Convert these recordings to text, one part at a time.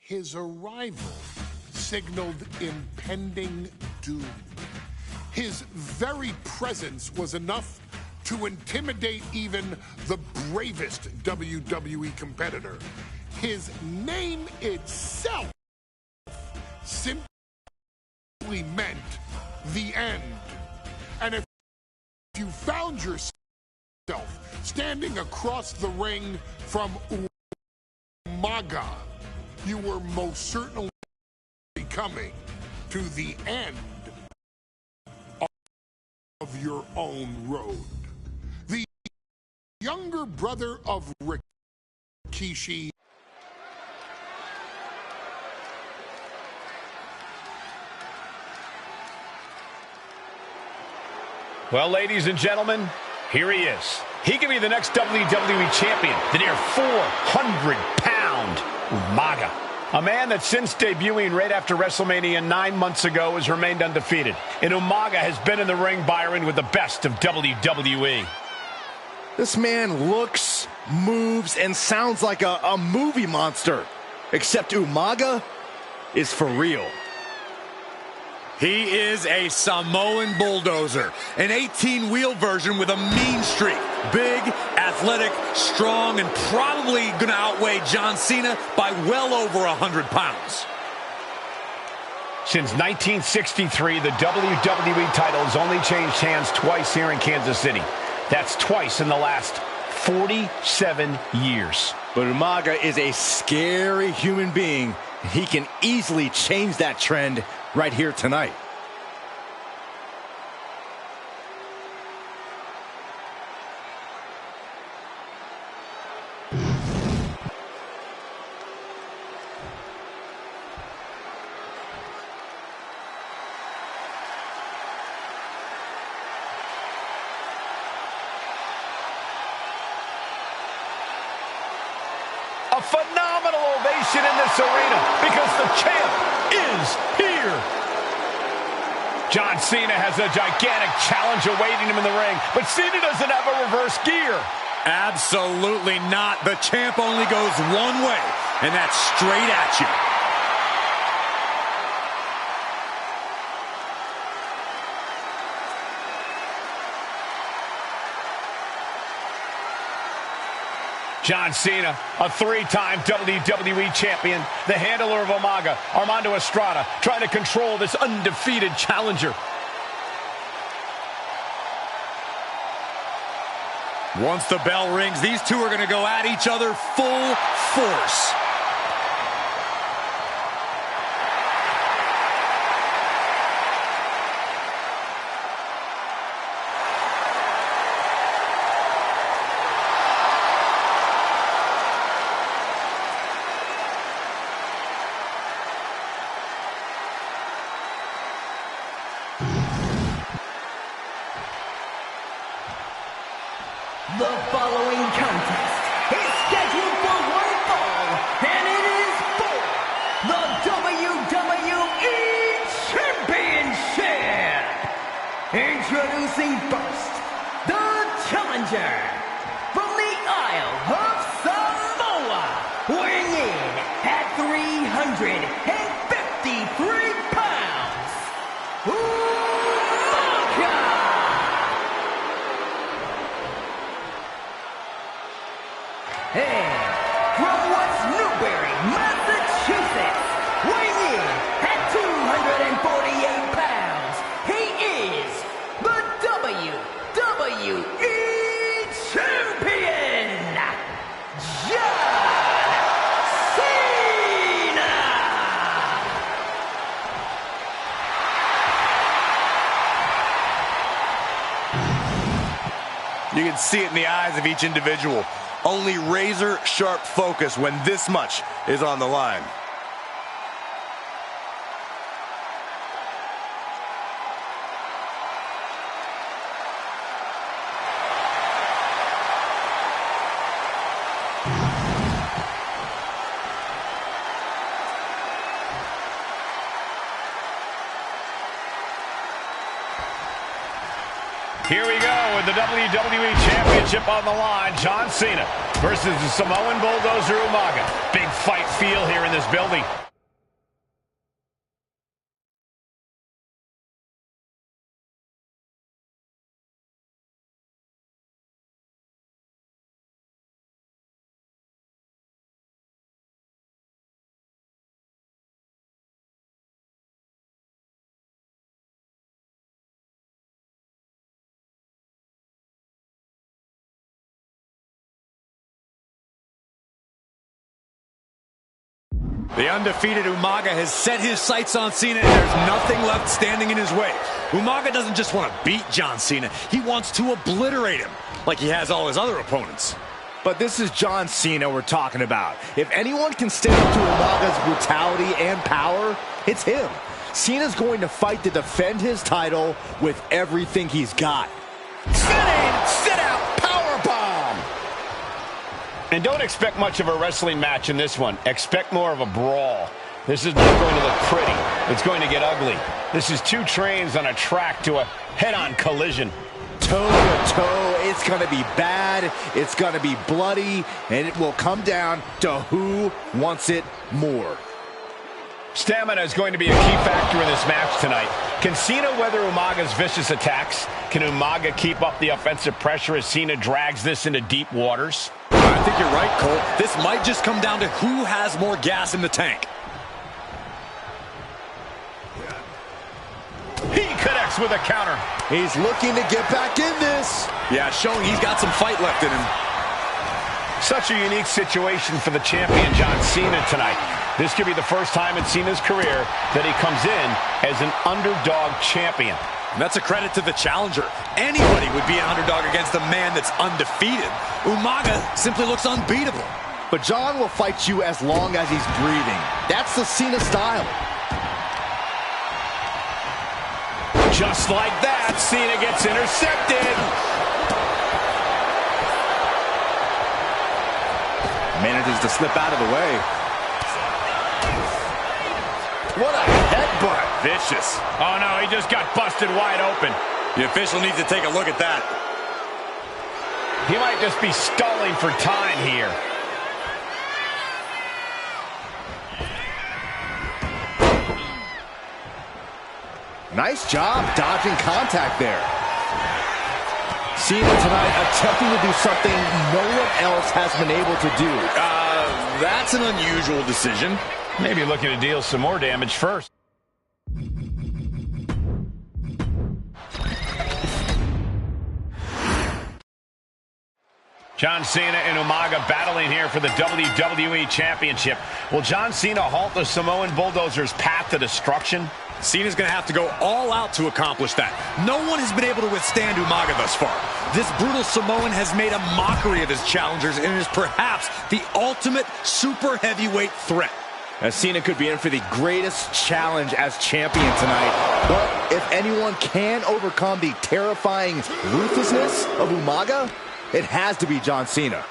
His arrival signaled impending doom. His very presence was enough to intimidate even the bravest WWE competitor. His name itself simply meant the end. And if you found yourself standing across the ring from Umaga, you were most certainly coming to the end of your own road. The younger brother of Rikishi. Well, ladies and gentlemen, here he is. He can be the next WWE champion, the near 400-pound Umaga. A man that since debuting right after WrestleMania 9 months ago has remained undefeated. And Umaga has been in the ring, Byron, with the best of WWE. This man looks, moves, and sounds like a movie monster. Except Umaga is for real. He is a Samoan bulldozer, an 18-wheel version with a mean streak. Big, athletic, strong, and probably going to outweigh John Cena by well over 100 pounds. Since 1963, the WWE title has only changed hands twice here in Kansas City. That's twice in the last 47 years. But Umaga is a scary human being. He can easily change that trend right here tonight. A phenomenal ovation in this arena because the champ is here. John Cena has a gigantic challenge awaiting him in the ring, but Cena doesn't have a reverse gear. Absolutely not. The champ only goes one way, and that's straight at you. John Cena, a three-time WWE champion, the handler of Umaga, Armando Estrada, trying to control this undefeated challenger. Once the bell rings, these two are going to go at each other full force. The following contest is scheduled for one fall, and it is for the WWE Championship. Introducing first, the challenger from the Isle of Samoa, weighing in at 353 pounds, Umaga. And from West Newbury, Massachusetts, weighing in at 248 pounds, he is the WWE Champion, John Cena! You can see it in the eyes of each individual. Only razor-sharp focus when this much is on the line. Here we go with With the WWE Championship on the line, John Cena versus the Samoan Bulldozer Umaga. Big fight feel here in this building. The undefeated Umaga has set his sights on Cena, and there's nothing left standing in his way. Umaga doesn't just want to beat John Cena, he wants to obliterate him, like he has all his other opponents. But this is John Cena we're talking about. If anyone can stand up to Umaga's brutality and power, it's him. Cena's going to fight to defend his title with everything he's got. Sit out, powerbomb! And don't expect much of a wrestling match in this one. Expect more of a brawl. This is not going to look pretty. It's going to get ugly. This is two trains on a track to a head-on collision. Toe-to-toe, it's going to be bad, it's going to be bloody, and it will come down to who wants it more. Stamina is going to be a key factor in this match tonight. Can Cena weather Umaga's vicious attacks? Can Umaga keep up the offensive pressure as Cena drags this into deep waters? I think you're right, Cole. This might just come down to who has more gas in the tank. He connects with a counter. He's looking to get back in this. Yeah, showing he's got some fight left in him. Such a unique situation for the champion John Cena tonight. This could be the first time in Cena's career that he comes in as an underdog champion. And that's a credit to the challenger. Anybody would be an underdog against a man that's undefeated. Umaga simply looks unbeatable. But John will fight you as long as he's breathing. That's the Cena style. Just like that, Cena gets intercepted. Manages to slip out of the way. What a headbutt. Vicious. Oh no, he just got busted wide open. The official needs to take a look at that. He might just be stalling for time here. Nice job dodging contact there. Cena tonight attempting to do something no one else has been able to do. That's an unusual decision. Maybe looking to deal some more damage first. John Cena and Umaga battling here for the WWE Championship. Will John Cena halt the Samoan Bulldozer's path to destruction? Cena's going to have to go all out to accomplish that. No one has been able to withstand Umaga thus far. This brutal Samoan has made a mockery of his challengers and is perhaps the ultimate super heavyweight threat. As Cena could be in for the greatest challenge as champion tonight. But if anyone can overcome the terrifying ruthlessness of Umaga, it has to be John Cena.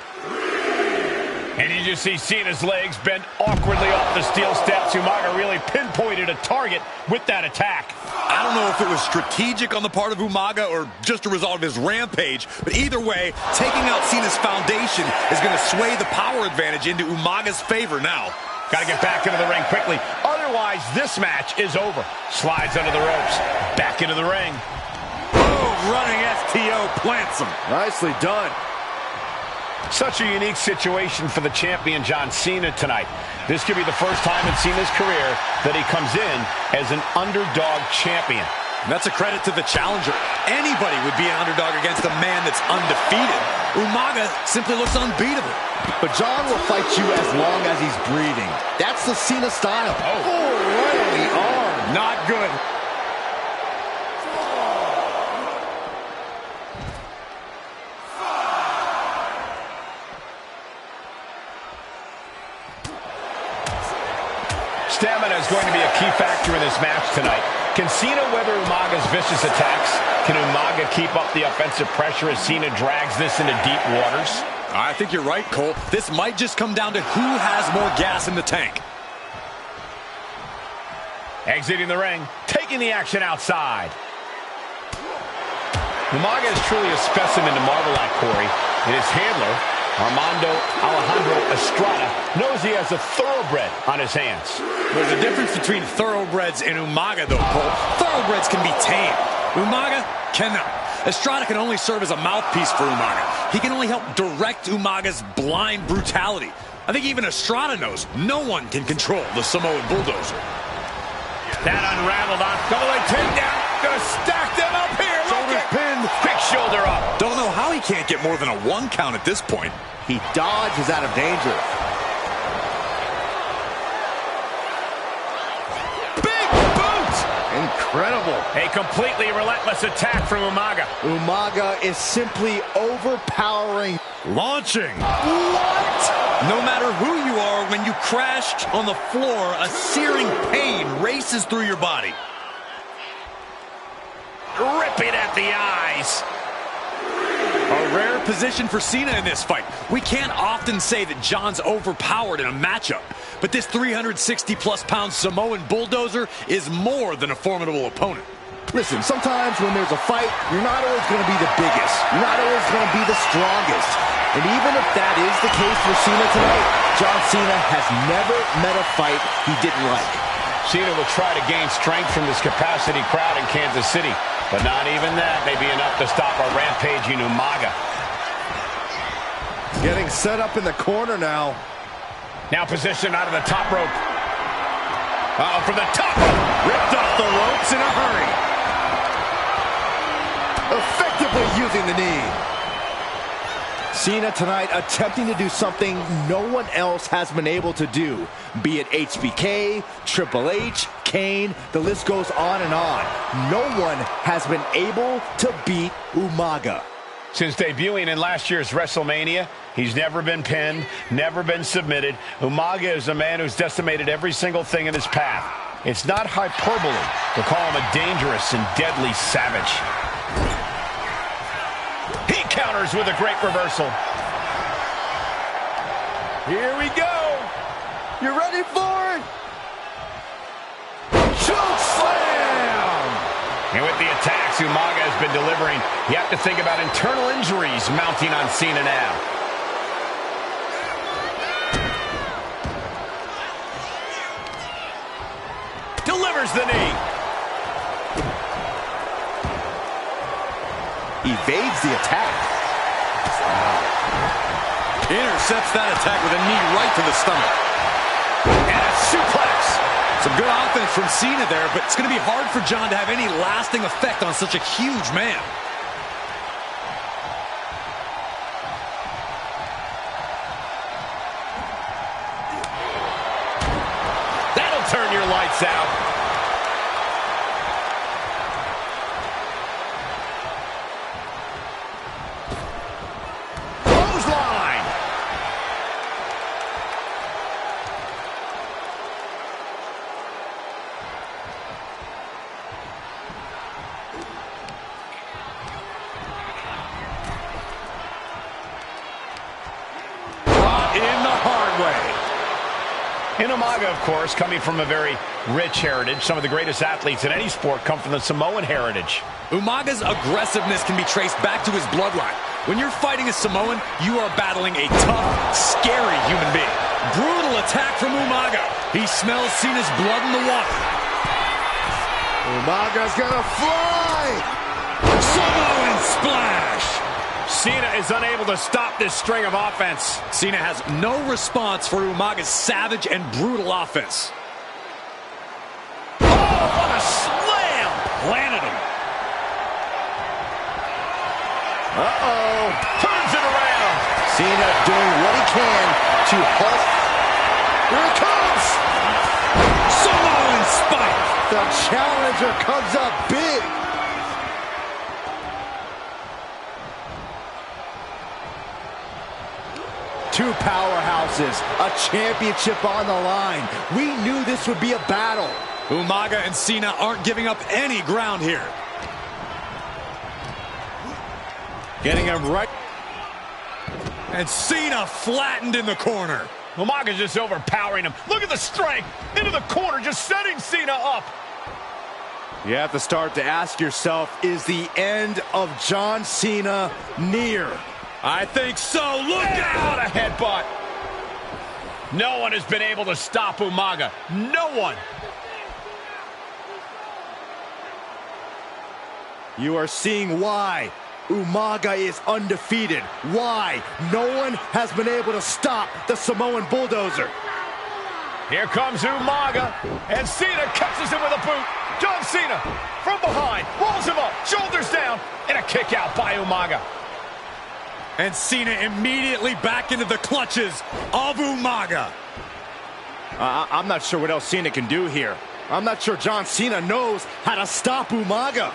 And you just see Cena's legs bend awkwardly off the steel steps. Umaga really pinpointed a target with that attack. I don't know if it was strategic on the part of Umaga or just a result of his rampage, but either way, taking out Cena's foundation is going to sway the power advantage into Umaga's favor now. Got to get back into the ring quickly. Otherwise, this match is over. Slides under the ropes. Back into the ring. Oh, running STO plants him. Nicely done. Such a unique situation for the champion John Cena tonight. This could be the first time in Cena's career that he comes in as an underdog champion. And that's a credit to the challenger. Anybody would be an underdog against a man that's undefeated. Umaga simply looks unbeatable. But John will fight you as long as he's breathing. That's the Cena style. Oh, right on the arm. Not good. Stamina is going to be a key factor in this match tonight. Can Cena weather Umaga's vicious attacks? Can Umaga keep up the offensive pressure as Cena drags this into deep waters? I think you're right, Cole. This might just come down to who has more gas in the tank. Exiting the ring, taking the action outside. Umaga is truly a specimen to marvel at, Corey. And his handler, Alejandro Estrada, knows he has a thoroughbred on his hands. There's a difference between thoroughbreds and Umaga, though, Cole. Thoroughbreds can be tamed. Umaga cannot. Estrada can only serve as a mouthpiece for Umaga. He can only help direct Umaga's blind brutality. I think even Estrada knows no one can control the Samoan bulldozer. That unraveled on Gamplay takedown. Gonna stack them up here. Shoulders pinned. Quick shoulder up. Don't know how he can't get more than a 1 count at this point. He dodges out of danger. Big boot. Incredible. A completely relentless attack from Umaga. Umaga is simply overpowering. Launching. What? No matter who you are, when you crash on the floor, a searing pain races through your body. Ripping at the eyes. A rare position for Cena in this fight. We can't often say that John's overpowered in a matchup, but this 360-plus pound Samoan bulldozer is more than a formidable opponent. Listen, sometimes when there's a fight, you're not always going to be the biggest. You're not always going to be the strongest. And even if that is the case for Cena tonight, John Cena has never met a fight he didn't like. Cena will try to gain strength from this capacity crowd in Kansas City, but not even that may be enough to stop a rampaging Umaga. Getting set up in the corner now. Now positioned out of the top rope. From the top rope. Ripped off the ropes in a hurry. Effectively using the knee. Cena tonight attempting to do something no one else has been able to do. Be it HBK, Triple H, Kane, the list goes on and on. No one has been able to beat Umaga. Since debuting in last year's WrestleMania, he's never been pinned, never been submitted. Umaga is a man who's decimated every single thing in his path. It's not hyperbole to call him a dangerous and deadly savage. He counters with a great reversal. Here we go. You ready for it? Choke slam! And with the attacks Umaga has been delivering, you have to think about internal injuries mounting on Cena now. Delivers the knee. Evades the attack. Intercepts that attack with a knee right to the stomach. And a suplex. Some good offense from Cena there, but it's going to be hard for John to have any lasting effect on such a huge man. That'll turn your lights out. Clothesline. Brought in the hard way. And Umaga, of course, coming from a very rich heritage. Some of the greatest athletes in any sport come from the Samoan heritage. Umaga's aggressiveness can be traced back to his bloodline. When you're fighting a Samoan, you are battling a tough, scary human being. Brutal attack from Umaga. He smells Cena's blood in the water. Umaga's gonna fly! Samoan splash! Cena is unable to stop this string of offense. Cena has no response for Umaga's savage and brutal offense. Oh, what a slam! Planted him. Uh-oh. Turns it around. Cena doing what he can to halt. Here it comes! Samoan spike! The challenger comes up big. Two powerhouses, a championship on the line. We knew this would be a battle. Umaga and Cena aren't giving up any ground here. Getting him right. And Cena flattened in the corner. Umaga's just overpowering him. Look at the strength. Into the corner, just setting Cena up. You have to start to ask yourself, is the end of John Cena near? I think so. Look Out out! a headbutt. No one has been able to stop Umaga. No one. You are seeing why Umaga is undefeated. Why no one has been able to stop the Samoan Bulldozer. Here comes Umaga, and Cena catches him with a boot. John Cena from behind, rolls him up, shoulders down, and a kick out by Umaga. And Cena immediately back into the clutches of Umaga. I'm not sure what else Cena can do here. I'm not sure John Cena knows how to stop Umaga.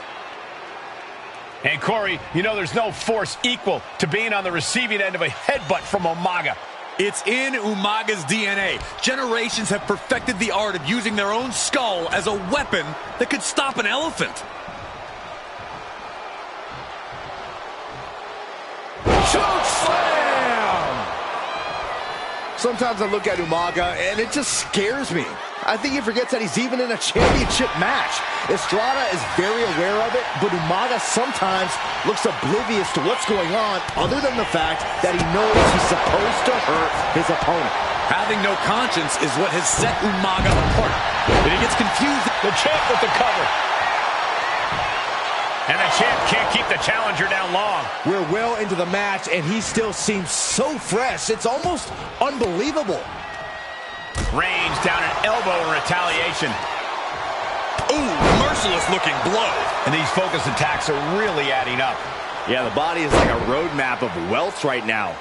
And Corey, you know there's no force equal to being on the receiving end of a headbutt from Umaga. It's in Umaga's DNA. Generations have perfected the art of using their own skull as a weapon that could stop an elephant. Choke slam! Sometimes I look at Umaga and it just scares me. I think he forgets that he's even in a championship match. Estrada is very aware of it, but Umaga sometimes looks oblivious to what's going on, other than the fact that he knows he's supposed to hurt his opponent. Having no conscience is what has set Umaga apart. But he gets confused. The champ with the cover. And the champ can't keep the challenger down long. We're well into the match, and he still seems so fresh. It's almost unbelievable. Reigns down an elbow in retaliation. Ooh, merciless looking blow. And these focus attacks are really adding up. Yeah, the body is like a roadmap of wealth right now.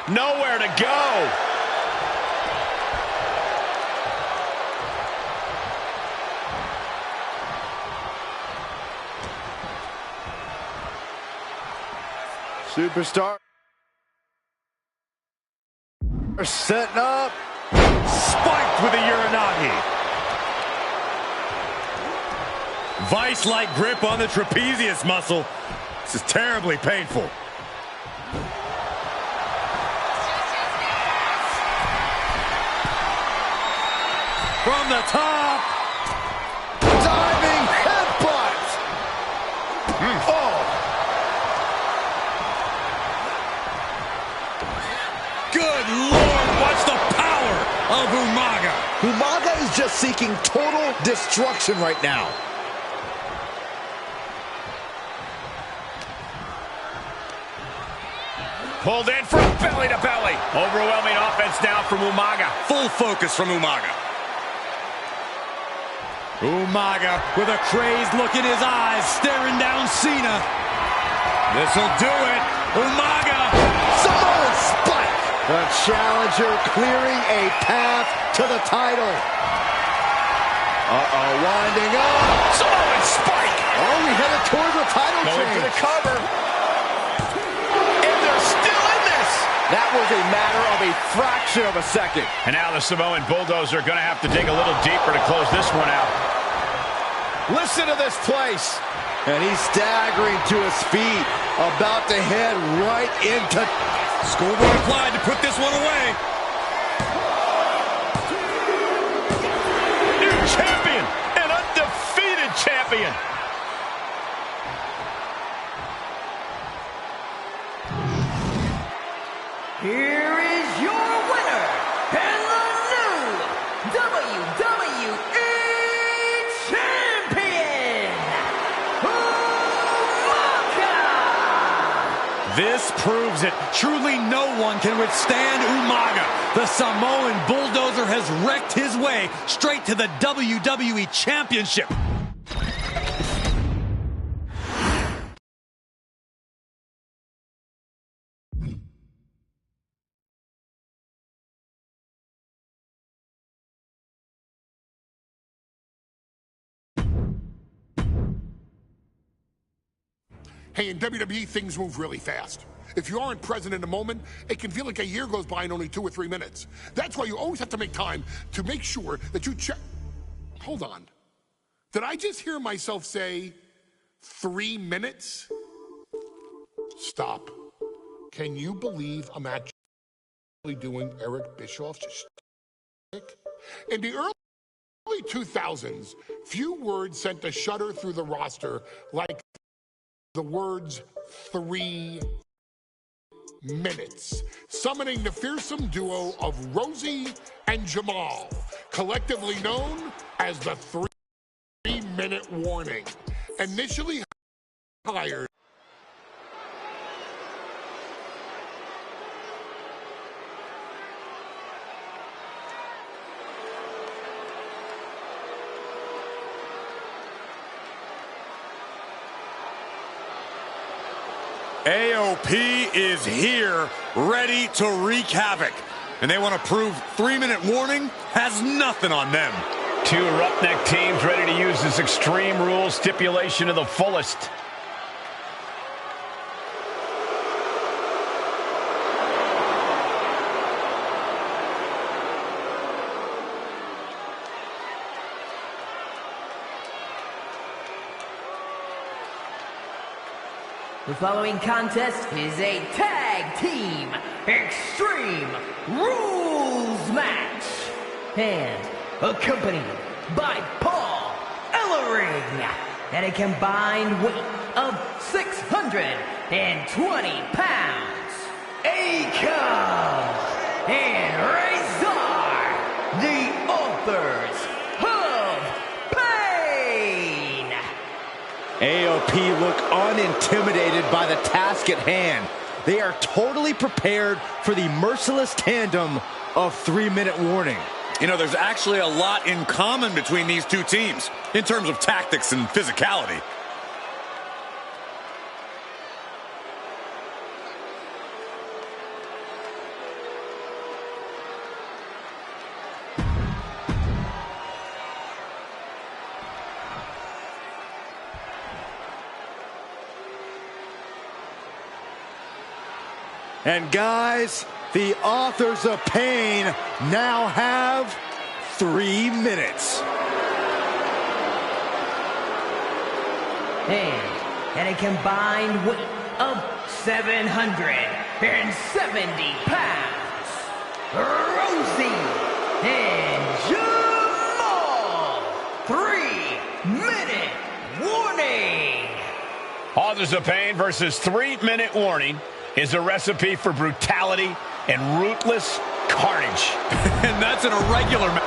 Nowhere to go. Superstar. They're setting up. Spiked with a Uranagi. Vice-like grip on the trapezius muscle. This is terribly painful. From the top. Diving headbutt. Oh. Good Lord, watch the power of Umaga. Umaga is just seeking total destruction right now. Pulled in for a belly-to-belly. Overwhelming offense now from Umaga. Full focus from Umaga. Umaga with a crazed look in his eyes, staring down Cena. This'll do it. Umaga. Samoan spike. The challenger clearing a path to the title. Uh-oh, winding up. Samoan spike. Oh, we headed towards the title Going for the change. cover. And they're still in this. That was a matter of a fraction of a second. And now the Samoan Bulldozer are going to have to dig a little deeper to close this one out. Listen to this place. And he's staggering to his feet, about to head right into... Schoolboy applied to put this one away. New champion, an undefeated champion. Here is your winner, and the new WWE Champion, Umaga! This proves it. Truly no one can withstand Umaga. The Samoan Bulldozer has wrecked his way straight to the WWE Championship. Hey, in WWE, things move really fast. If you aren't present in the moment, it can feel like a year goes by in only 2 or 3 minutes. That's why you always have to make time to make sure that you check. Hold on. Did I just hear myself say 3 minutes? Stop. Can you believe I'm actually doing Eric Bischoff's shtick? In the early 2000s, few words sent a shudder through the roster like the words 3 minutes, summoning the fearsome duo of Rosie and Jamal, collectively known as the 3-minute warning. Initially hired AOP is here, ready to wreak havoc. And they want to prove 3-minute warning has nothing on them. Two roughneck teams ready to use this Extreme Rules stipulation to the fullest. The following contest is a tag team Extreme Rules match and accompanied by Paul Ellering at a combined weight of 620 pounds. Akam and Razor, the authors of Pain. AOP look unintimidated by the task at hand. They are totally prepared for the merciless tandem of 3-minute warning. You know, there's actually a lot in common between these two teams in terms of tactics and physicality. And guys, the authors of Pain now have 3 minutes. And at a combined weight of 770 pounds, Rosie and Jamal. 3-minute warning. Authors of Pain versus 3-minute warning is a recipe for brutality and ruthless carnage. And that's an irregular match.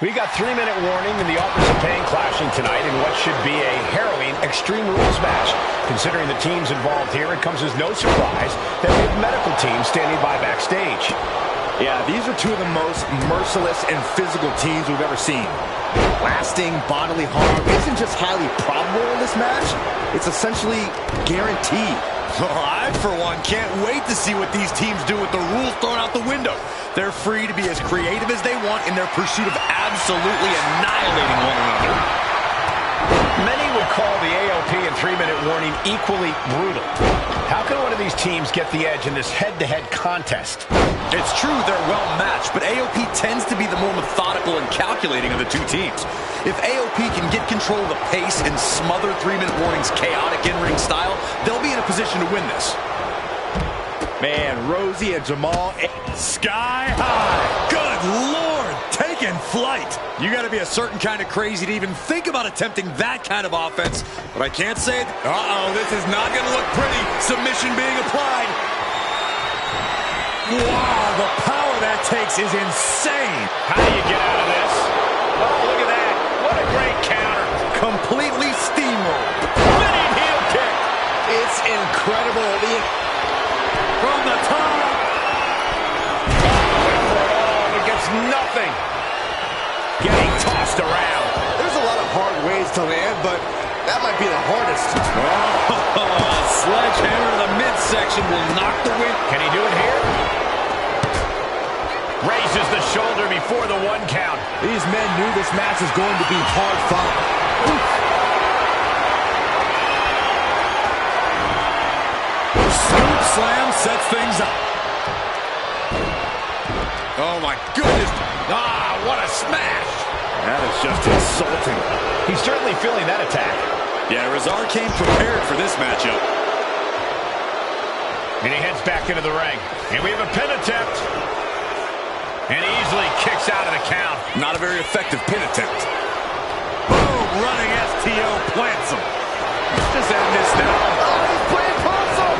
We got 3-minute warning and the Authors of Pain clashing tonight in what should be a harrowing Extreme Rules match. Considering the teams involved here, it comes as no surprise that we have medical teams standing by backstage. Yeah, these are two of the most merciless and physical teams we've ever seen. Lasting bodily harm isn't just highly probable in this match, it's essentially guaranteed. I, for one, can't wait to see what these teams do with the rules thrown out the window. They're free to be as creative as they want in their pursuit of absolutely annihilating one another. Many would call the AOP and 3-minute warning equally brutal. How can one of these teams get the edge in this head-to-head contest? It's true they're well matched, but AOP tends to be the more methodical and calculating of the two teams. If AOP can get control of the pace and smother 3-minute warning's chaotic in-ring style, they'll be in a position to win this. Man, Rosie and Jamal. Sky high. Good Lord, taking flight. You got to be a certain kind of crazy to even think about attempting that kind of offense. But I can't say it. Uh-oh, this is not going to look pretty. Submission being applied. Wow, the power that takes is insane. How do you get out of this? Oh, look at that. What a great counter. Completely steamrolled. Spinning heel kick. It's incredible. From the top. But gets nothing. Getting tossed around. There's a lot of hard ways to land, but that might be the hardest. Sledgehammer to the midsection will knock the wind. Can he do it here? Raises the shoulder before the 1 count. These men knew this match was going to be hard fought. Scoop slam sets things up. Oh my goodness. Ah, what a smash. That is just insulting. He's certainly feeling that attack. Yeah, Razar came prepared for this matchup. And he heads back into the ring. And we have a pin attempt. And he easily kicks out of the count. Not a very effective pin attempt. Boom, running STO plants him. Just end this now. Oh, he's playing possum.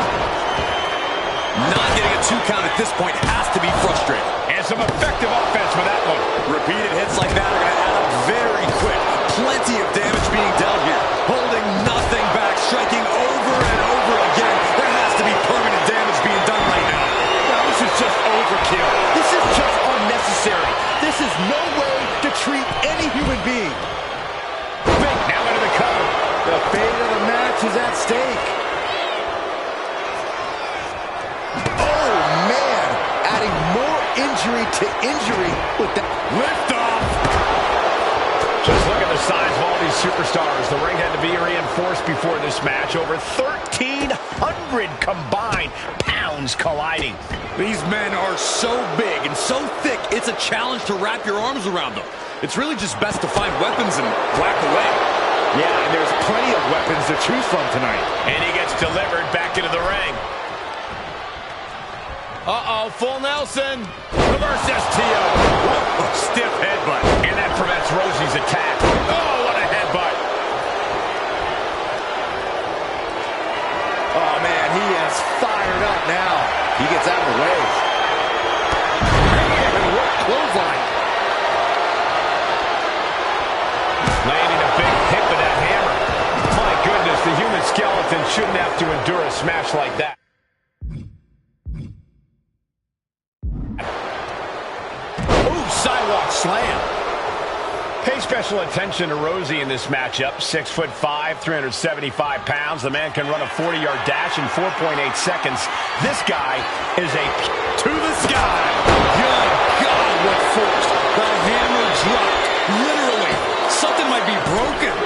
Not getting a 2 count at this point has to be frustrating. And some effective offense with that one. Repeated hits like that are going to add up very quick. Plenty of damage being dealt here. Holding nothing back, striking over and over again. There has to be permanent damage being done right now. Now, this is just overkill. This is just unnecessary. This is no way to treat any human being. Now into the cover. The fate of the match is at stake. Oh, man. Adding more injury to injury with that Lift off. Just look at the size of all these superstars. The ring had to be reinforced before this match. Over 1,300 combined pounds colliding. These men are so big and so thick, it's a challenge to wrap your arms around them. It's really just best to find weapons and whack away. Yeah, and there's plenty of weapons to choose from tonight. And he gets delivered back into the ring. Uh-oh, full Nelson. Reverse STO. Whoa, stiff headbutt. And that prevents Rosie's attack. Oh, what a headbutt. Oh, man, he is fired up now. He gets out of the way. And what clothesline. Landing a big hit with that hammer. My goodness, the human skeleton shouldn't have to endure a smash like that. Sidewalk slam. Pay special attention to Rosie in this matchup. 6'5", 375 pounds. The man can run a 40-yard dash in 4.8 seconds. This guy is a to the sky. Good God, what force. The hammer dropped. Literally, something might be broken.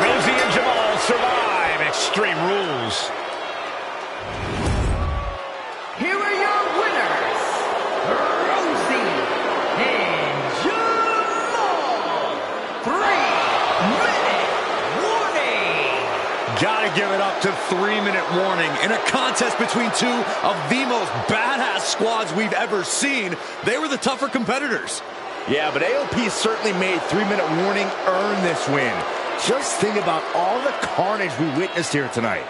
Rosie and Jamal survive Extreme Rules. Here are your winners, Rosie and Jamal. 3-minute warning. Gotta give it up to 3-minute warning. In a contest between two of the most badass squads we've ever seen, they were the tougher competitors. Yeah, but AOP certainly made 3-minute warning earn this win. Just think about all the carnage we witnessed here tonight.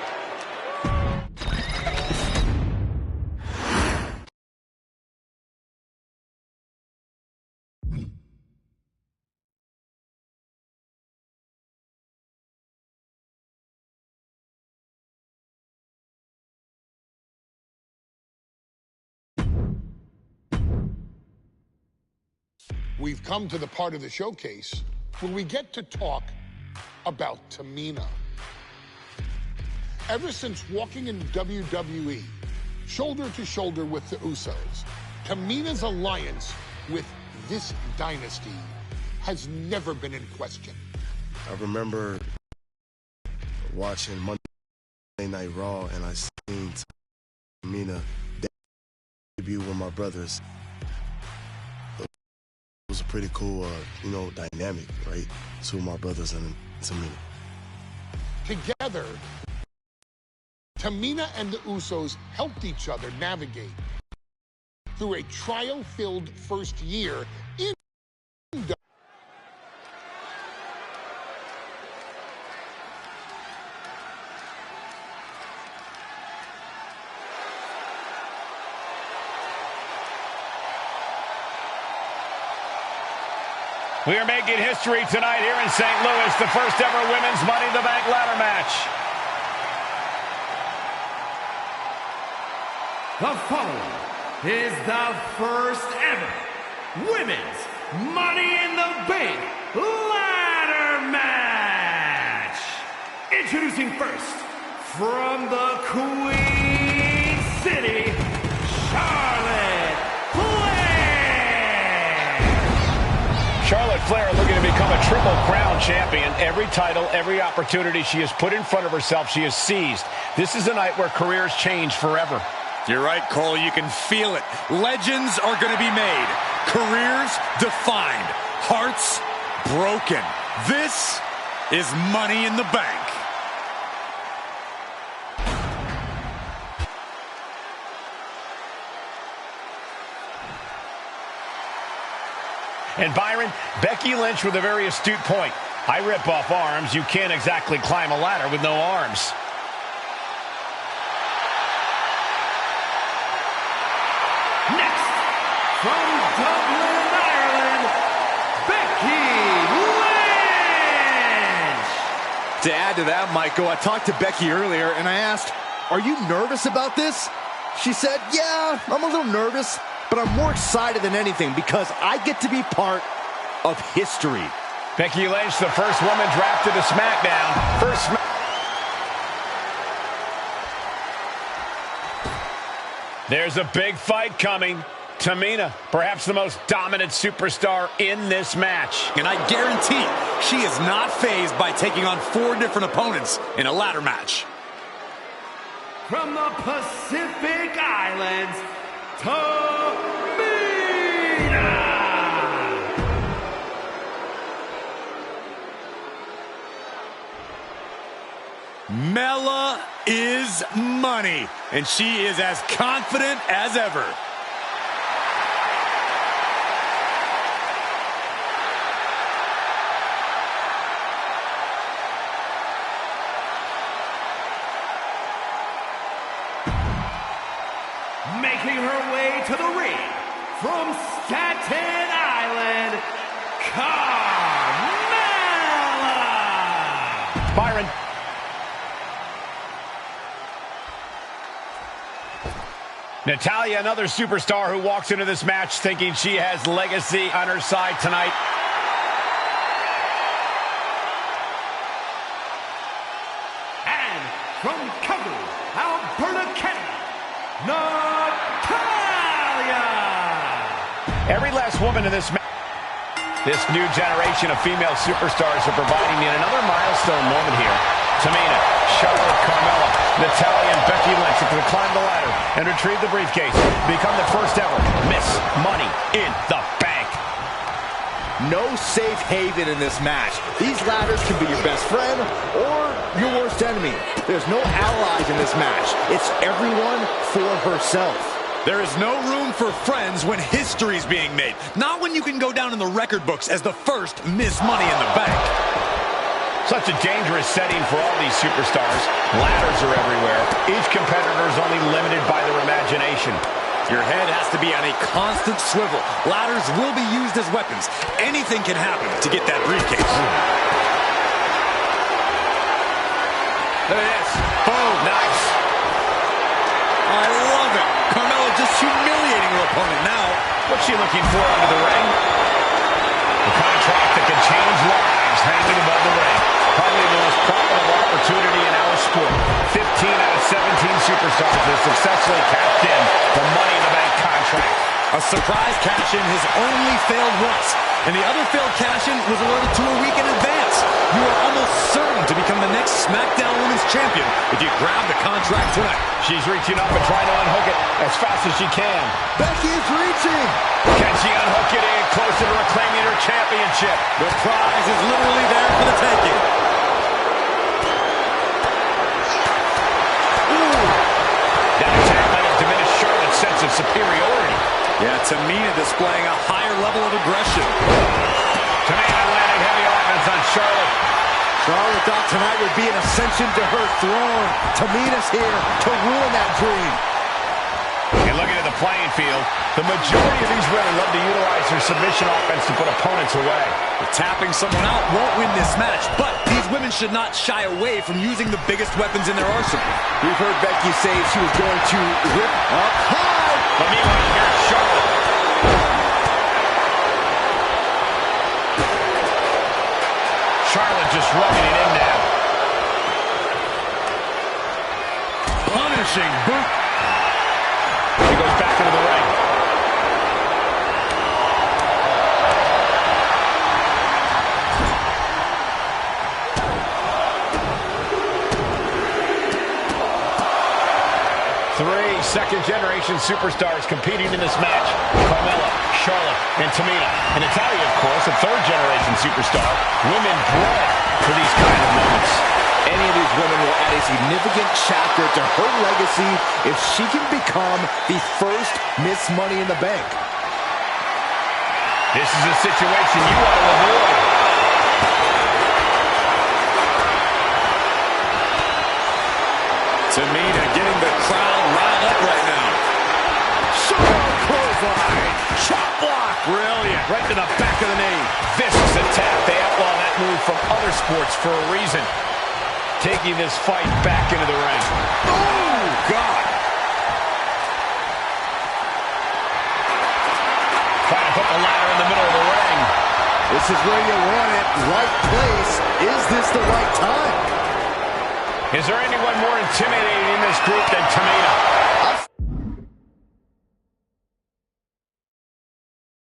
We've come to the part of the showcase where we get to talk about Tamina. Ever since walking in WWE, shoulder to shoulder with the Usos, Tamina's alliance with this dynasty has never been in question. I remember watching Monday Night Raw, and I seen Tamina debut with my brothers. It was a pretty cool, dynamic, right? Two of my brothers and Tamina. Together, Tamina and the Usos helped each other navigate through a trial-filled first year in We are making history tonight here in St. Louis, the first ever women's Money in the Bank ladder match. The following is the first ever women's Money in the Bank ladder match. Introducing first, from the Queen City, Charlotte Charlotte Flair looking to become a Triple Crown champion. Every title, every opportunity she has put in front of herself, she has seized. This is a night where careers change forever. You're right, Cole. You can feel it. Legends are going to be made. Careers defined. Hearts broken. This is Money in the Bank. And Byron, Becky Lynch with a very astute point. I rip off arms. You can't exactly climb a ladder with no arms. Next, from Dublin, Ireland, Becky Lynch. To add to that, Michael, I talked to Becky earlier and I asked, are you nervous about this? She said, yeah, I'm a little nervous, but I'm more excited than anything because I get to be part of history. Becky Lynch, the first woman drafted to SmackDown. There's a big fight coming. Tamina, perhaps the most dominant superstar in this match. And I guarantee she is not fazed by taking on 4 different opponents in a ladder match. From the Pacific Islands, Tamina. Mela is money, and she is as confident as ever. Making her way to the ring from Staten Island, Carmella. Byron. Natalya, another superstar who walks into this match thinking she has legacy on her side tonight. And from Calgary, Alberta, Canada, Natalya. Every last woman in this match. This new generation of female superstars are providing yet another milestone moment here. Tamina, Charlotte, Carmella, Natalya, and Becky Lynch are going to climb the ladder and retrieve the briefcase. Become the first ever Miss Money in the Bank. No safe haven in this match. These ladders can be your best friend or your worst enemy. There's no allies in this match. It's everyone for herself. There is no room for friends when history's being made. Not when you can go down in the record books as the first Miss Money in the Bank. Such a dangerous setting for all these superstars. Ladders are everywhere. Each competitor is only limited by their imagination. Your head has to be on a constant swivel. Ladders will be used as weapons. Anything can happen to get that briefcase. Look at this. Boom. Nice. I love it. Carmella just humiliating her opponent now. What's she looking for under the ring? The contract that can change lives hanging above the ring. Probably the most profitable opportunity in our sport. 15 out of 17 superstars have successfully cashed in the Money in the Bank contract. A surprise cash-in has only failed once, and the other failed cash-in was alerted to a week in advance. You are almost certain to become the next SmackDown Women's Champion if you grab the contract tonight. She's reaching up and trying to unhook it as fast as she can. Becky is reaching. Can she unhook it in closer to reclaiming her championship? The prize is literally there for the taking. That attack might have diminished Charlotte's sense of superiority. Yeah, Tamina displaying a higher level of aggression. Tamina landing heavy offense on Charlotte. Charlotte thought tonight would be an ascension to her throne. Tamina's here to ruin that dream. And looking at the playing field, the majority of these women love to utilize their submission offense to put opponents away. Tapping someone out won't win this match, but these women should not shy away from using the biggest weapons in their arsenal. We've heard Becky say she was going to rip up high. But meanwhile, here's Charlotte. Charlotte just rubbing it in now. Punishing boot. She goes back into the ring. Three second-generation superstars competing in this match. Carmella, Charlotte, and Tamina. And Natalya, of course, a third-generation superstar. Women bred for these kind of moments. Any of these women will add a significant chapter to her legacy if she can become the first Miss Money in the Bank. This is a situation you want to avoid. Tamina getting the crowd riled up right now. Strong clothesline. Chop block. Brilliant. Right to the back of the knee. Vicious attack. They outlaw that move from other sports for a reason. Taking this fight back into the ring. Oh, God. Trying to put the ladder in the middle of the ring. This is where you want it. Right place. Is this the right time? Is there anyone more intimidating in this group than Tamina? I've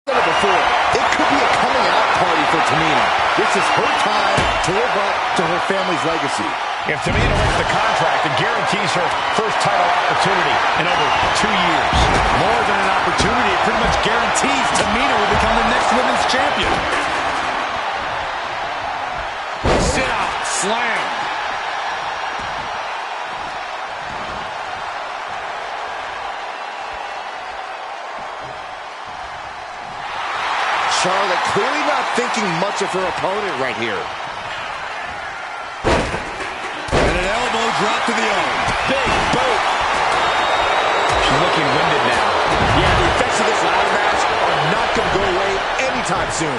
said it before. It could be a coming out party for Tamina. This is her time to live up to her family's legacy. If Tamina wins the contract, it guarantees her first title opportunity in over 2 years. More than an opportunity, it pretty much guarantees Tamina will become the next women's champion. Sit out, slam. Charlotte clearly not thinking much of her opponent right here. And an elbow drop to the arm. Big boot. She's looking winded now. Yeah, the effects of this ladder match are not going to go away anytime soon.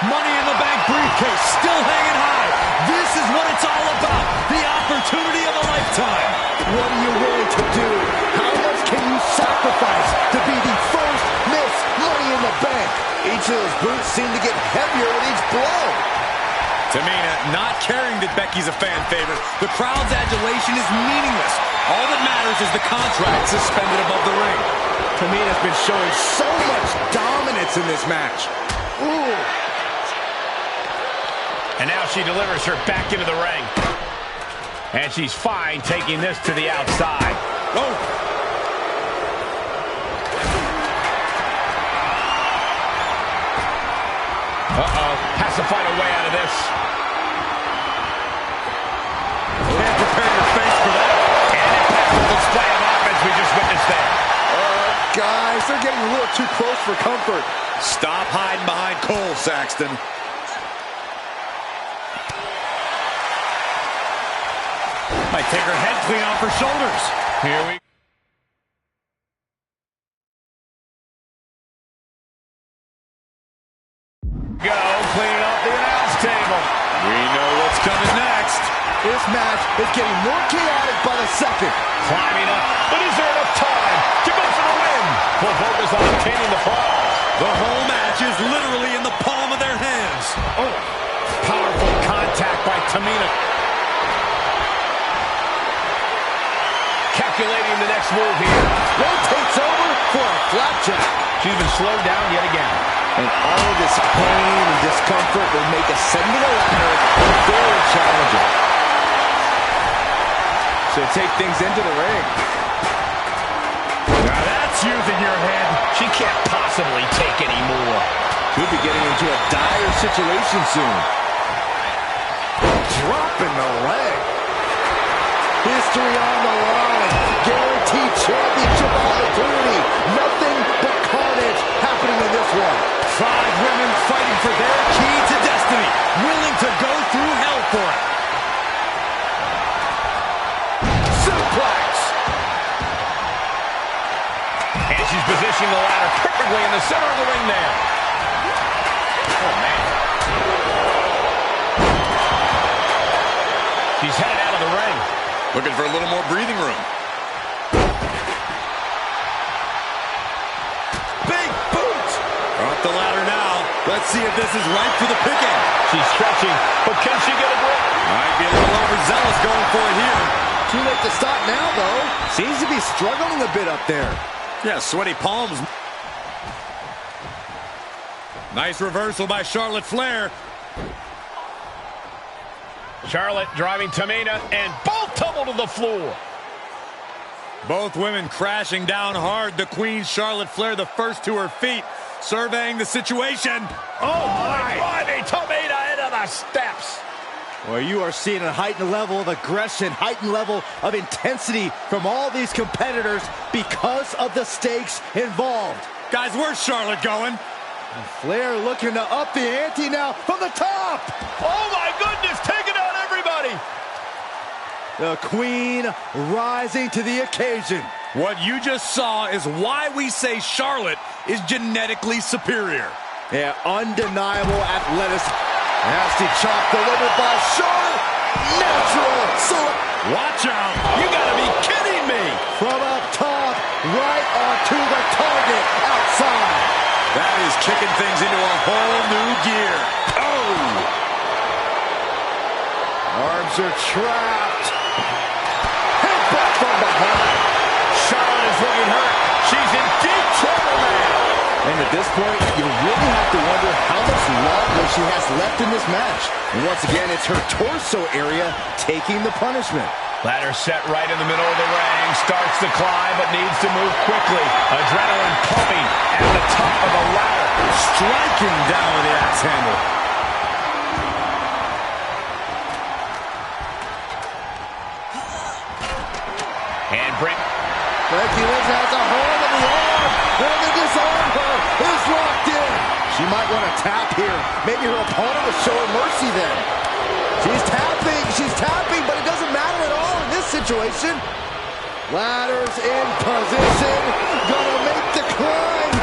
Money in the Bank briefcase still hanging high. This is what it's all about. The opportunity of a lifetime. What are you willing to do? How much can you sacrifice to be the first Miss Money in the Bank? Each of those boots seem to get heavier with each blow. Tamina not caring that Becky's a fan favorite. The crowd's adulation is meaningless. All that matters is the contract suspended above the ring. Tamina's been showing so much dominance in this match. Ooh. And now she delivers her back into the ring. And she's fine taking this to the outside. Oh. Uh-oh. Has to find a way out of this. Can't prepare your face for that. And impactful display of offense we just witnessed there. Guys, they're getting a little too close for comfort. Stop hiding behind Cole, Saxton. Might take her head clean off her shoulders. Here we go, cleaning up the announce table. We know what's coming next. This match is getting more chaotic by the second. Climbing up, but is there enough time to go for the win? Full focus on obtaining the prize. The whole match is literally in the palm of their hands. Oh, powerful contact by Tamina. Calculating the next move here. Rotates over for a flapjack. She's been slowed down yet again. And all of this pain and discomfort will make ascending a ladder very challenging. So take things into the ring. Now that's using your head. She can't possibly take any more. Could be getting into a dire situation soon. Dropping the leg. History on the line. Guaranteed championship opportunity. Nothing but carnage happening in this one. 5 women fighting for their key to destiny. Willing to go through hell for it. Suplex. And she's positioning the ladder perfectly in the center of the ring there. Oh, man. She's headed out of the ring. Looking for a little more breathing room. Big boot. Up the ladder now. Let's see if this is right for the picking. She's stretching, but can she get a grip? Might be a little overzealous going for it here. Too late to stop now, though. Seems to be struggling a bit up there. Yeah, sweaty palms. Nice reversal by Charlotte Flair. Charlotte driving Tamina, and both tumble to the floor. Both women crashing down hard. The Queen, Charlotte Flair, the first to her feet, surveying the situation. Oh, my God, they tomato into the steps. Well, you are seeing a heightened level of aggression, heightened level of intensity from all these competitors because of the stakes involved. Guys, where's Charlotte going? And Flair looking to up the ante now from the top. Oh, my goodness, taking out everybody. The Queen rising to the occasion. What you just saw is why we say Charlotte is genetically superior. Yeah, undeniable athleticism. Nasty chop delivered by Charlotte. Natural select. Watch out. You gotta be kidding me. From up top, right onto the target outside. That is kicking things into a whole new gear. Oh! Arms are trapped. Headbutt from behind. Charlotte is looking hurt. She's in deep trouble now. And at this point, you really have to wonder how much longer she has left in this match. And once again, it's her torso area taking the punishment. Ladder set right in the middle of the ring. Starts to climb, but needs to move quickly. Adrenaline pumping at the top of the ladder. Striking down with the axe handle. And Becky Lynch has a hold of the arm. And the disarm her is locked in. She might want to tap here. Maybe her opponent will show her mercy then. She's tapping, but it doesn't matter at all in this situation. Ladder's in position. Gonna make the climb.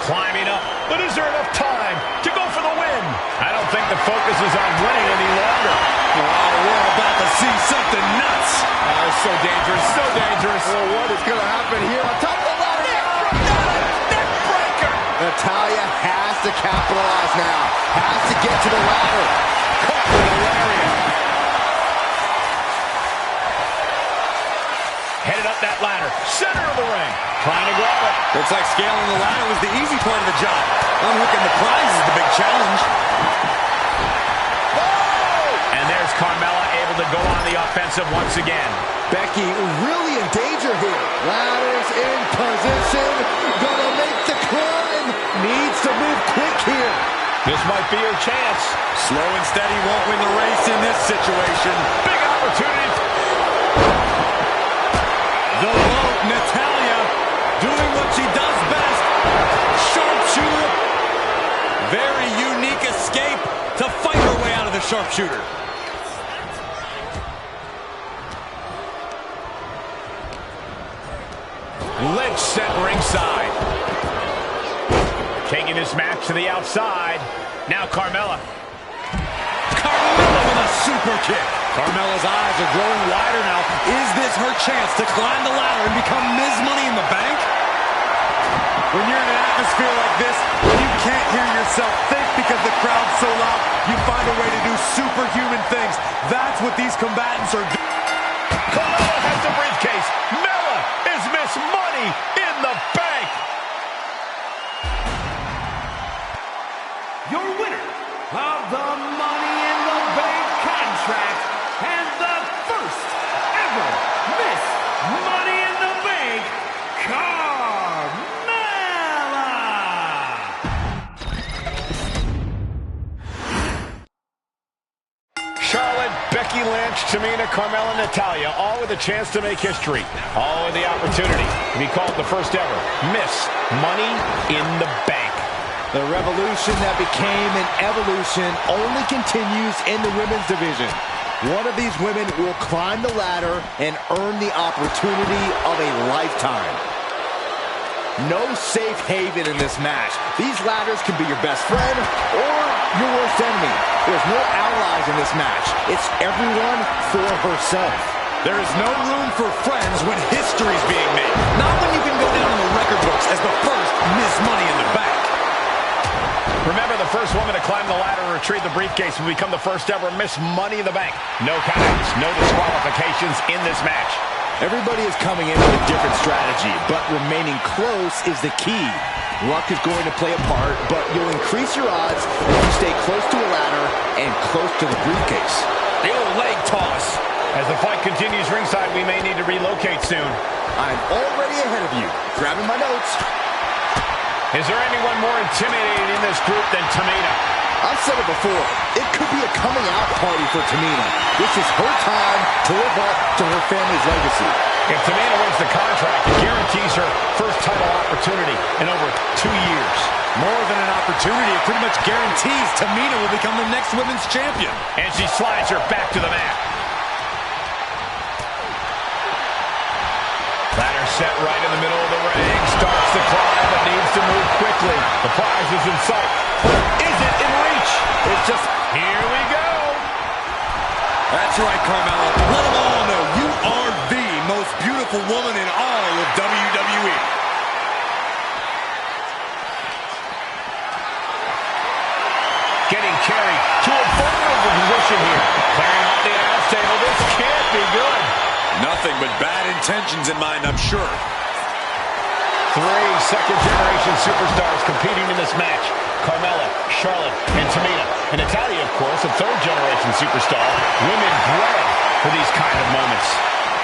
climbing up, but is there enough time to go for the win? I don't think the focus is on winning any longer. Oh, we're about to see something nuts. Oh, so dangerous, so dangerous. Well, what is going to happen here on top of the ladder? Neck breaker. Natalya has to capitalize now. Has to get to the ladder. Caught with a lariat. Headed up that ladder, center of the ring, trying to grab it. Looks like scaling the ladder was the easy part of the job. Unhooking the prize is the big challenge. Oh! And there's Carmella able to go on the offensive once again. Becky really in danger here. Ladder's in position. Gonna make the climb. Needs to move quick here. This might be her chance. Slow and steady won't win the race in this situation. Big opportunity. The low, Natalya doing what she does best. Sharpshooter. Very unique escape to fight her way out of the sharpshooter. Lynch set ringside. Taking this match to the outside. Now Carmella. Carmella with a super kick. Carmella's eyes are growing wider now. Is this her chance to climb the ladder and become Ms. Money in the Bank? When you're in an atmosphere like this, you can't hear yourself think because the crowd's so loud, you find a way to do superhuman things. That's what these combatants are doing. Carmella has the briefcase. Mella is Miss Money in the Bank. Your winner of the Money in the Bank contract and the first ever Miss Money in the Bank, Carmella! Charlotte, Becky Lynch, Tamina, Carmella, Natalya, all with a chance to make history. All with the opportunity to be called the first ever Miss Money in the Bank. The revolution that became an evolution only continues in the women's division. One of these women will climb the ladder and earn the opportunity of a lifetime. No safe haven in this match. These ladders can be your best friend or your worst enemy. There's no allies in this match. It's everyone for herself. There is no room for friends when history's being made. Not when you can go down in the record books as the first Miss Money in the Bank. Remember, the first woman to climb the ladder and retrieve the briefcase will become the first ever Miss Money in the Bank. No countouts, no disqualifications in this match. Everybody is coming in with a different strategy, but remaining close is the key. Luck is going to play a part, but you'll increase your odds if you stay close to a ladder and close to the briefcase. The old leg toss. As the fight continues ringside, we may need to relocate soon. I'm already ahead of you. Grabbing my notes. Is there anyone more intimidating in this group than Tamina? I've said it before. It could be a coming out party for Tamina. This is her time to live up to her family's legacy. If Tamina wins the contract, it guarantees her first title opportunity in over 2 years. More than an opportunity, it pretty much guarantees Tamina will become the next women's champion. And she slides her back to the mat. Ladder set right in the middle of the ring. Starts the climb, but needs to move quickly. The prize is in sight. Is it in reach? It's just... Here we go. That's right, Carmella. Let them all know you are the most beautiful woman in all of WWE. Getting carried to a vulnerable position here. Clearing off the announce table. This can't be good. Nothing but bad intentions in mind, I'm sure. 3 second-generation superstars competing in this match. Carmella, Charlotte, and Tamina. And Natalya, of course, a 3rd-generation superstar. Women bred for these kind of moments.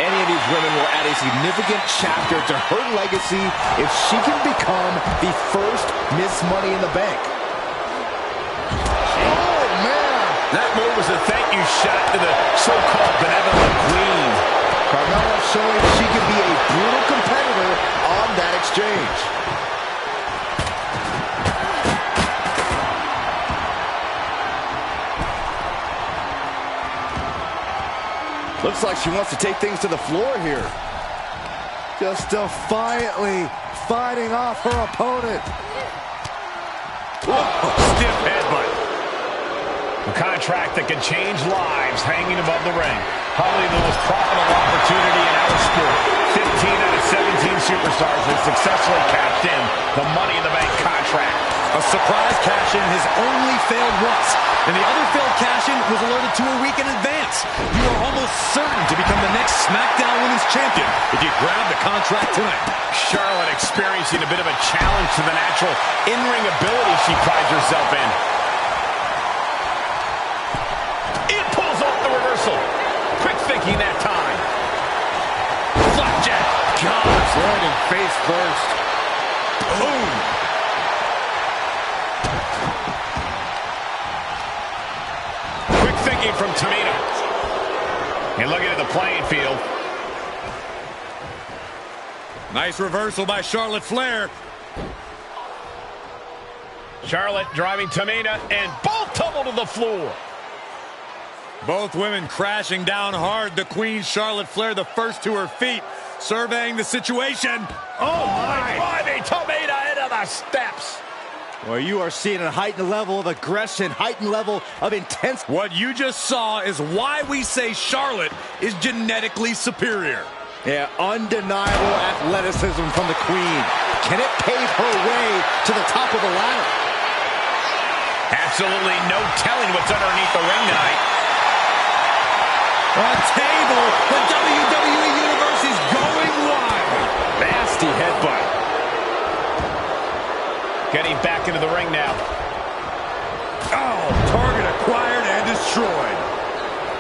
Any of these women will add a significant chapter to her legacy if she can become the first Miss Money in the Bank. Oh, man! That move was a thank you shot to the so-called benevolent queen. Carmella showing she can be a brutal competitor on that exchange. Looks like she wants to take things to the floor here. Just defiantly fighting off her opponent. Stiff headbutt. A contract that can change lives hanging above the ring. Probably the most profitable opportunity in our sport. 15 out of 17 superstars have successfully cashed in the Money in the Bank contract. A surprise cash-in has only failed once, and the other failed cash-in was alerted to a week in advance. You are almost certain to become the next SmackDown Women's Champion if you grab the contract tonight. Charlotte experiencing a bit of a challenge to the natural in-ring ability she prides herself in. It pulls off the reversal. Quick thinking that time. Flapjack. God's landing face first. Boom. Quick thinking from Tamina. And looking at the playing field. Nice reversal by Charlotte Flair. Charlotte driving Tamina, and both tumble to the floor. Both women crashing down hard. The Queen, Charlotte Flair, the first to her feet, surveying the situation. Oh, my. Driving Tamina into the steps. Well, you are seeing a heightened level of aggression, heightened level of intensity. What you just saw is why we say Charlotte is genetically superior. Yeah, undeniable athleticism from the Queen. Can it pave her way to the top of the ladder? Absolutely no telling what's underneath the ring tonight. A table. The WWE Universe is going wild. Nasty headbutt. Getting back into the ring now. Oh, target acquired and destroyed.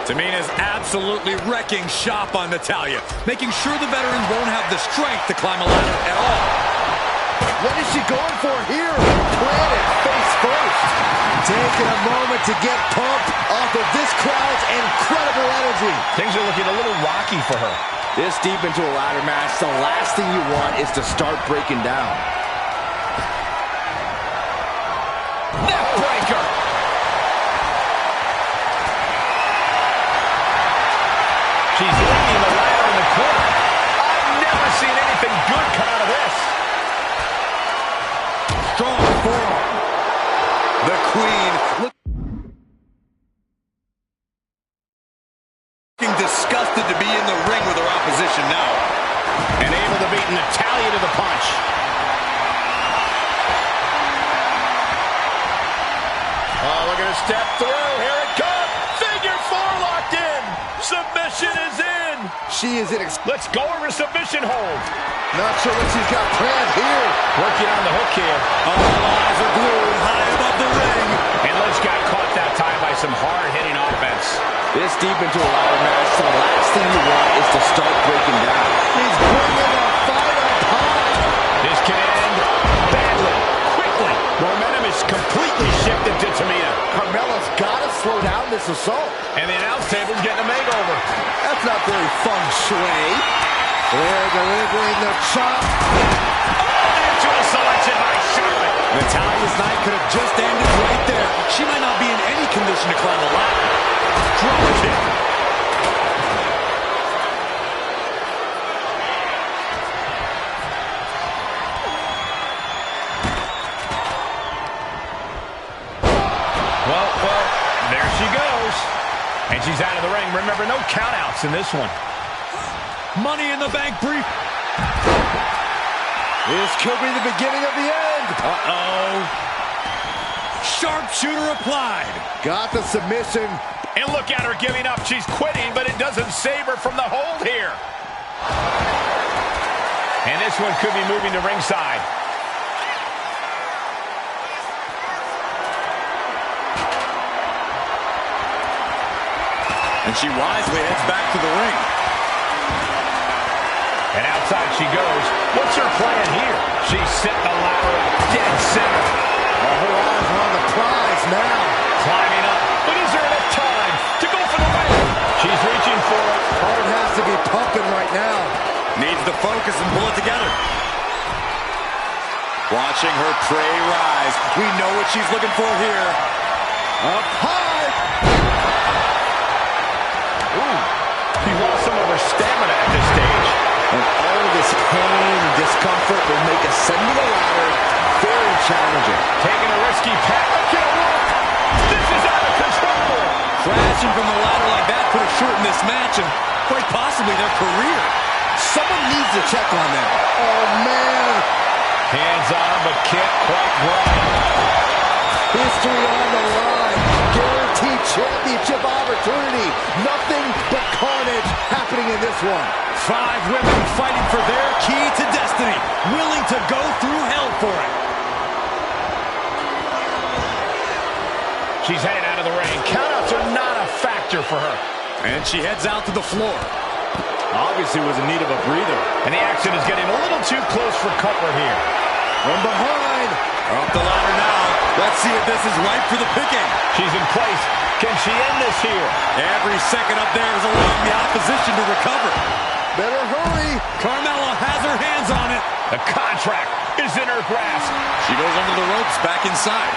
Tamina's absolutely wrecking shop on Natalya, making sure the veteran won't have the strength to climb a ladder at all. What is she going for here? Planted face first. Taking a moment to get pumped off of this crowd's incredible energy. Things are looking a little rocky for her. This deep into a ladder match, the last thing you want is to start breaking down. Neckbreaker. She's leading the ladder in the corner. I've never seen anything good come out of this. Strong forearm. The Queen looking disgusted to be in the ring with her opposition now. And able to beat Natalya to the punch. Oh, look at her step through. Here it comes. Figure 4 locked in. Submission is in. She is in. Let's go over submission hold. Not sure what she's got planned here. Working on the hook here. All eyes are glued high above the ring. And Liz got caught that time by some hard-hitting offense. This deep into a ladder match, the last thing you want is to start breaking down. He's bringing the fight up high. This can end badly, quickly. Momentum is completely shifted to Tamina. Carmella's got to slow down this assault. And the announce table's getting a makeover. That's not very feng shui. They're delivering the chop. Into a selection by Charlotte. Natalia's night could have just ended right there. She might not be in any condition to climb a ladder. Drop kick. Well, there she goes. And she's out of the ring. Remember, no countouts in this one. Money in the Bank brief. This could be the beginning of the end. Uh-oh. Sharpshooter applied. Got the submission. And look at her giving up. She's quitting, but it doesn't save her from the hold here. And this one could be moving to ringside. And she wisely heads back to the ring. And outside she goes. What's her plan here? She's setting the ladder up dead center. Her eyes are on the prize now. Climbing up. But is there enough time to go for the win? She's reaching for it. Heart has to be pumping right now. Needs to focus and pull it together. Watching her prey rise. We know what she's looking for here. Up high. Ooh, she lost some of her stamina at this stage. And all of this pain and discomfort will make ascending the ladder very challenging. Taking a risky path. This is out of control. Crashing from the ladder like that could have shortened this match and quite possibly their career. Someone needs to check on them. Oh, man. Hands on, but can't quite grind. History on the line. Guaranteed championship opportunity. Nothing but carnage happening in this one. 5 women fighting for their key to destiny. Willing to go through hell for it. She's headed out of the ring. Countouts are not a factor for her. And she heads out to the floor. Obviously was in need of a breather. And the action is getting a little too close for comfort here. From behind. Up the ladder now. Let's see if this is ripe for the picking. She's in place. Can she end this here? Every second up there is allowing the opposition to recover. Better hurry. Carmella has her hands on it. The contract is in her grasp. She goes under the ropes back inside.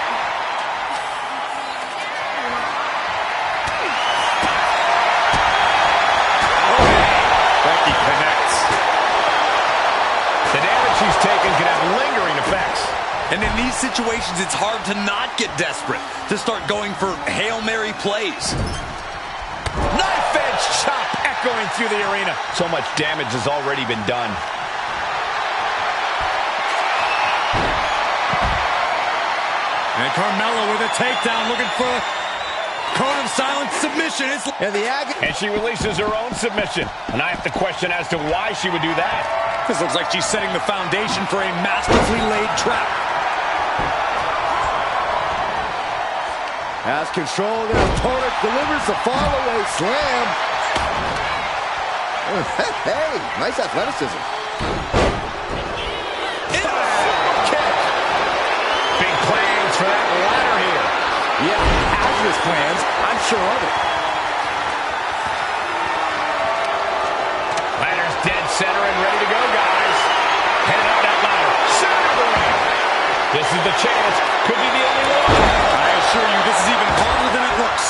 Becky connects. The damage she's taken can have lingering effects. And in these situations, it's hard to not get desperate, to start going for Hail Mary plays. Knife edge chop echoing through the arena. So much damage has already been done. And Carmella with a takedown, looking for a cone of silence submission. And she releases her own submission. And I have to question as to why she would do that. This looks like she's setting the foundation for a masterfully laid trap. Has control of their opponent, delivers the fall-away slam. Hey, nice athleticism. Big plans for that ladder here. Yeah, hazardous plans, I'm sure of it. Ladder's dead center and ready to go, guys. Headed up that ladder. Center of the ring. This is the chance. Could be the only one. I assure you, this is even harder than it looks.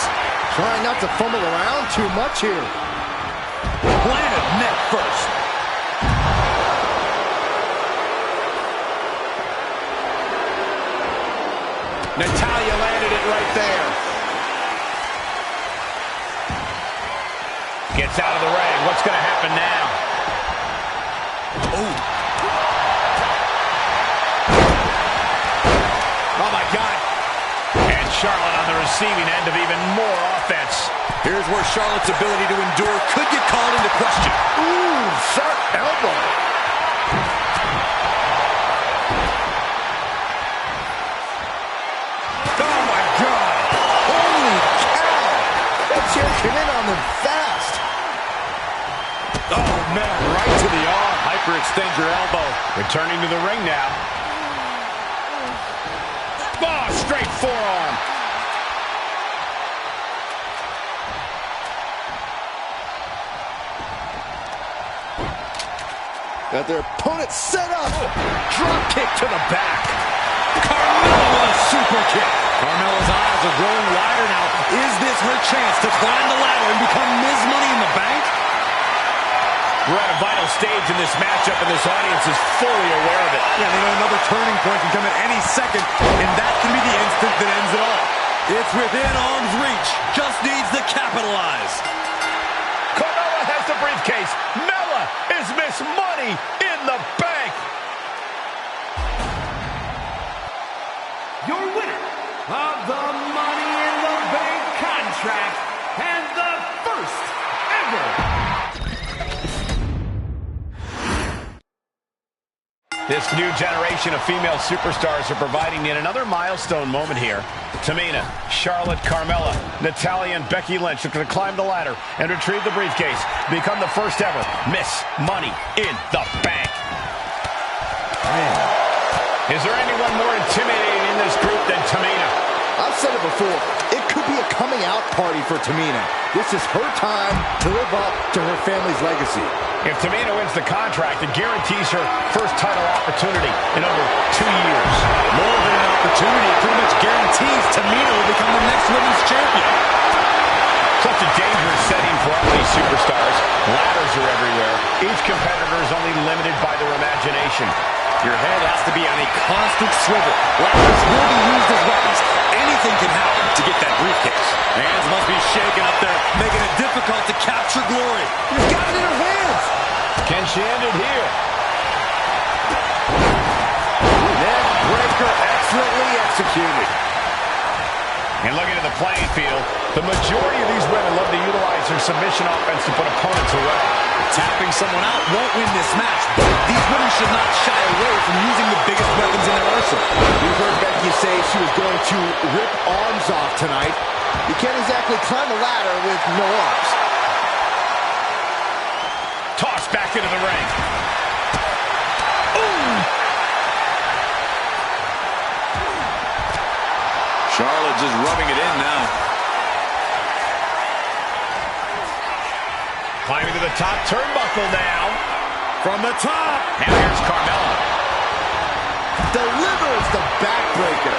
Trying not to fumble around too much here. Planted neck first. Natalya landed it right there. Gets out of the ring. What's going to happen now? Oh. Oh, my God. And Charlotte on the receiving end of even more offense. Here's where Charlotte's ability to endure could get called into question. Ooh, sharp elbow. Oh, my God. Holy cow. That chair came in on them fast. man, right to the arm. Hyperextend your elbow. Returning to the ring now. Oh, straight forearm. Got their opponent set up. Drop kick to the back. Carmella with a super kick. Carmella's eyes are growing wider now. Is this her chance to climb the ladder and become Ms. Money in the Bank? We're at a vital stage in this matchup, and this audience is fully aware of it. Yeah, they know another turning point can come at any second, and that can be the instant that ends it all. It's within arm's reach. Just needs to capitalize. Carmella has the briefcase. Mella is Miss Money in the Bank. Your winner of the Money in the Bank contract and the first ever. This new generation of female superstars are providing yet another milestone moment here. Tamina, Charlotte, Carmella, Natalya, and Becky Lynch are going to climb the ladder and retrieve the briefcase, become the first ever Miss Money in the Bank. Man. Is there anyone more intimidating in this group than Tamina? I've said it before. It could be a coming out party for Tamina. This is her time to live up to her family's legacy. If Tamina wins the contract, it guarantees her first title opportunity in over 2 years. More than an opportunity, it pretty much guarantees Tamina will become the next women's champion. Such a dangerous setting for all these superstars. Ladders are everywhere. Each competitor is only limited by their imagination. Your head has to be on a constant swivel. Ladders will be used as weapons. Anything can happen to get that briefcase. Hands must be shaking up there, making it difficult to capture glory. She's got it in her hands. Can she end it here? Neck breaker excellently executed. And looking at the playing field, the majority of these women love to utilize their submission offense to put opponents away. Tapping someone out won't win this match, but these women should not shy away from using the biggest weapons in their arsenal. We've heard Becky say she was going to rip arms off tonight. You can't exactly climb a ladder with no arms. Tossed back into the ring. Ooh! Charlotte just rubbing it in now. Climbing to the top turnbuckle now. From the top. Now here's Carmella. Delivers the backbreaker.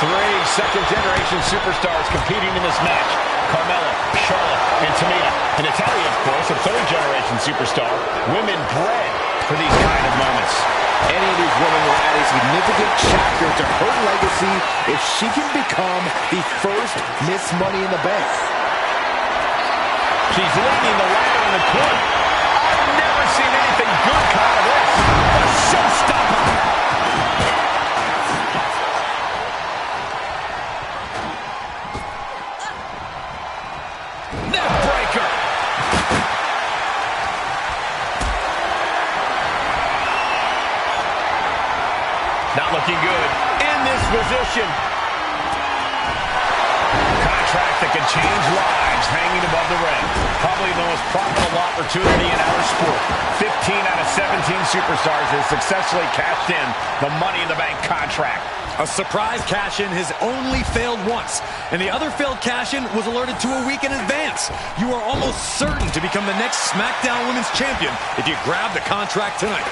3 second-generation superstars competing in this match. Carmella, Charlotte, and Tamina. And Natalya, of course, a 3rd-generation superstar. Women bred for these kind of moments. Any of these women will add a significant chapter to her legacy if she can become the first Miss Money in the Bank. She's leading the ladder in the corner. I've never seen anything good come out of this. A showstopper. Neck breaker. Not looking good in this position. Contract that can change lives hanging above the ring. Probably the most profitable opportunity in our sport. 15 out of 17 superstars have successfully cashed in the Money in the Bank contract. A surprise cash-in has only failed once, and the other failed cash-in was alerted to a week in advance. You are almost certain to become the next SmackDown Women's Champion if you grab the contract tonight.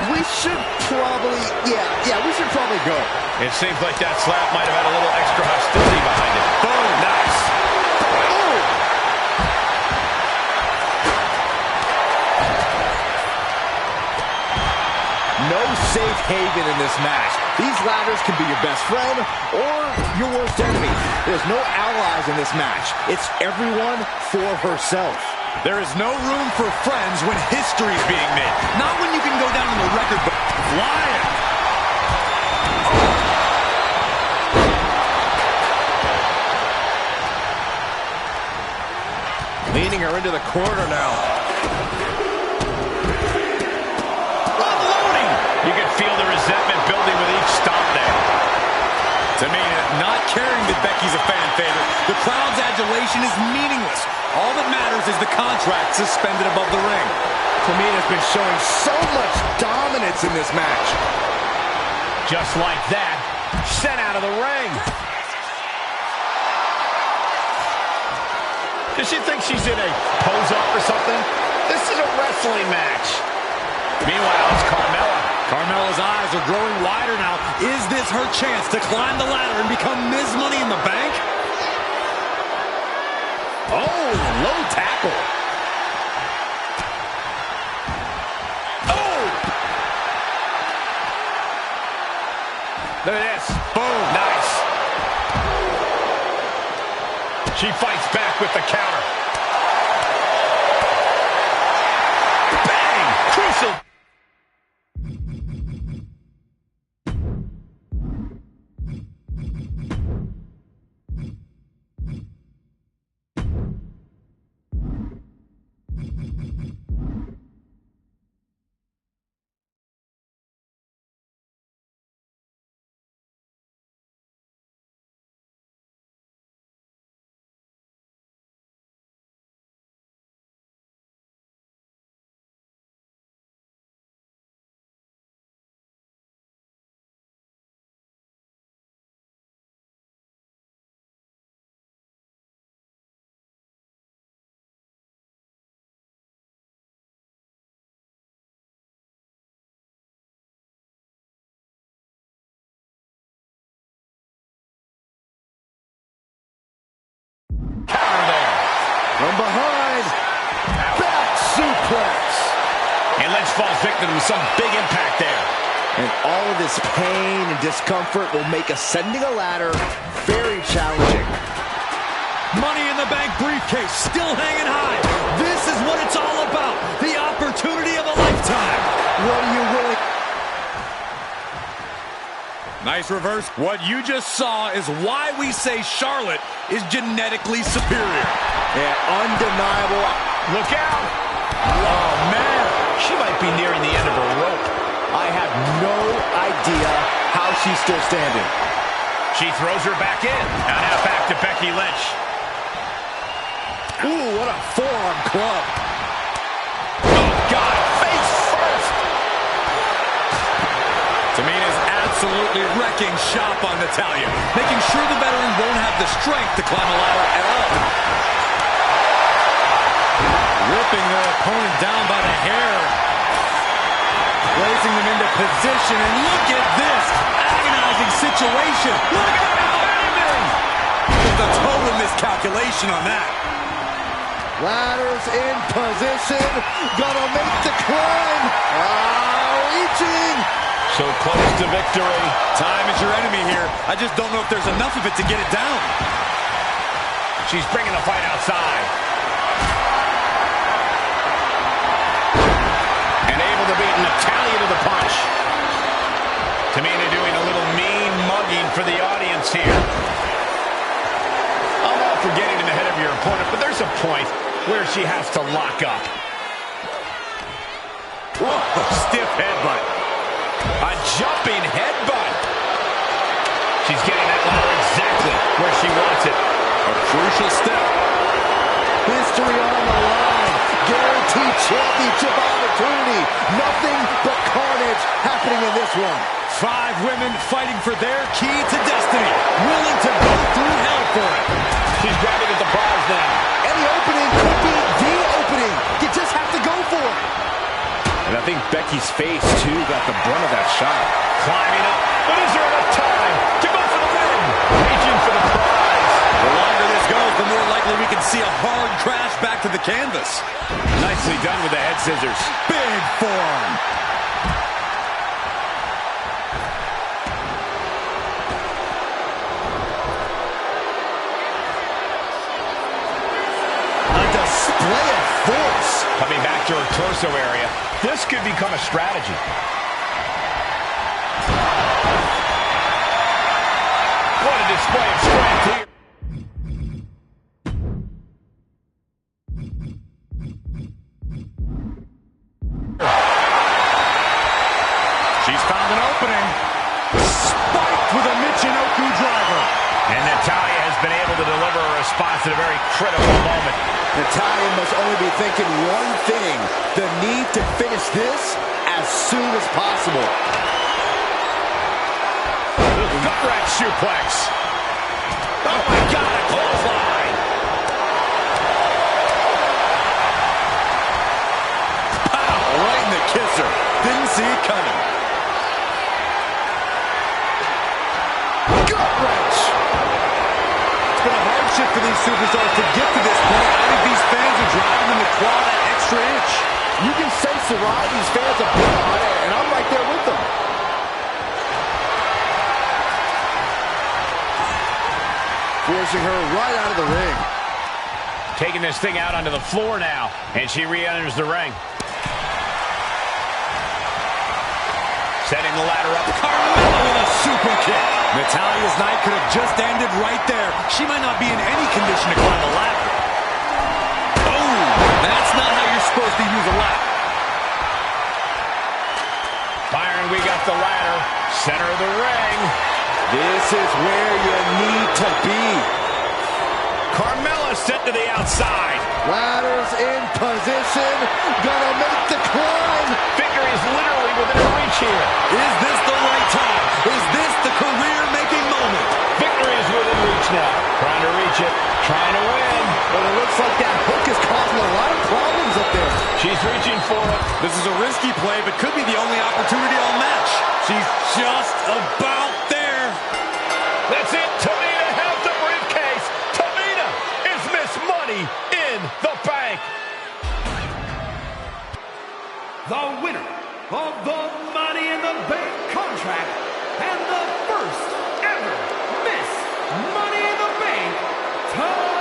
We should probably, we should probably go. It seems like that slap might have had a little extra hostility behind it. Boom, nice. Oh! No safe haven in this match. These ladders can be your best friend or your worst enemy. There's no allies in this match. It's everyone for herself. There is no room for friends when history is being made. Not when you can go down in the record book flying. Leaning her into the corner now. Unloading. You can feel the resentment building with each stomp there. Tamina not caring Becky's a fan favorite. The crowd's adulation is meaningless. All that matters is the contract suspended above the ring. Tamina's been showing so much dominance in this match. Just like that, sent out of the ring. Does she think she's in a pose-up or something? This is a wrestling match. Meanwhile, it's Carmella. Carmella's eyes are growing wider now. Is this her chance to climb the ladder and become Ms. Money in the Bank? Oh, low tackle. Oh! Look at this. Boom. Nice. She fights back with the counter. Bang! Crucial. From behind, back suplex. And Lynch falls victim to some big impact there. And all of this pain and discomfort will make ascending a ladder very challenging. Money in the Bank briefcase still hanging high. This is what it's all about. The opportunity of a lifetime. What are you willing? Nice reverse. What you just saw is why we say Charlotte is genetically superior. Yeah, undeniable. Look out. Oh, man. She might be nearing the end of her rope. I have no idea how she's still standing. She throws her back in. Now back to Becky Lynch. Ooh, what a forearm club. Oh, God. Face first. Tamina's absolutely wrecking shop on Natalya, making sure the veteran won't have the strength to climb a ladder at all. Ripping their opponent down by the hair. Placing them into position, and look at this agonizing situation. Look out! Just a total miscalculation on that. Ladders in position. Gonna make the climb. Reaching. So close to victory. Time is your enemy here. I just don't know if there's enough of it to get it down. She's bringing the fight outside. And able to beat Natalya to the punch. Tamina doing a little mean mugging for the audience here. I'm all for getting in the head of your opponent, but there's a point where she has to lock up. Whoa, stiff headbutt. A jumping headbutt. She's getting that ladder exactly where she wants it. A crucial step. History on the line. Guaranteed championship opportunity. Nothing but carnage happening in this one. 5 women fighting for their key to destiny. Willing to go through hell for it. She's grabbing at the prize now. Any opening could be the opening. You just have to go for it. And I think Becky's face, too, got the brunt of that shot. Climbing up, but is there enough time to go for the win? Reaching for the prize. The longer this goes, the more likely we can see a hard crash back to the canvas. Nicely done with the head scissors. Big forearm. A display of force. Coming back to her torso area. This could become a strategy. What a display of strength here. She's found an opening. Spiked with a Michinoku driver. And Natalya response at a very critical moment. Natalya must only be thinking one thing, the need to finish this as soon as possible. The gut-wrench suplex. Oh my God, a clothesline. Pow, right in the kisser. Didn't see it coming. Gut-wrench. It's been a hardship for these superstars to get to this point. I think these fans are driving them to claw that extra inch. You can sense the ride these fans have put on it, and I'm right there with them. Forcing her right out of the ring. Taking this thing out onto the floor now, and she re-enters the ring. Setting the ladder up. Carmella with a super kick. Natalya's night could have just ended right there. She might not be in any condition to climb a ladder. Oh, that's not how you're supposed to use a ladder. Byron, we got the ladder. Center of the ring. This is where you need to be. Carmella sent to the outside. Ladders in position. Gonna make the climb. Victory is literally within reach here. Is this the right time? Is this the career-making moment? Victory is within reach now. Trying to reach it. Trying to win. But it looks like that hook is causing a lot of problems up there. She's reaching for it. This is a risky play, but could be the only opportunity all match. She's just about there. That's it. Tamina has the briefcase. Tamina is Miss Money in the Bank. The winner of the Money in the Bank contract and the first ever Miss Money in the Bank, Tamina!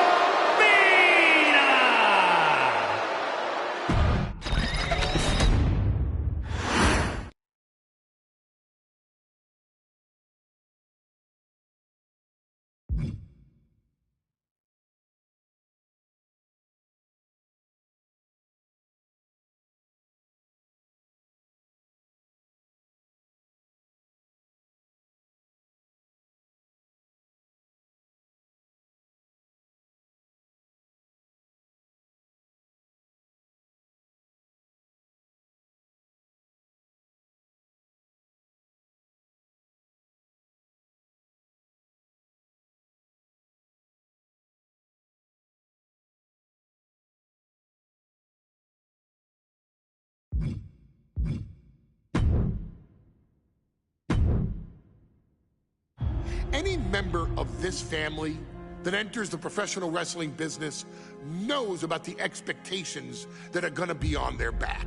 Any member of this family that enters the professional wrestling business knows about the expectations that are going to be on their back.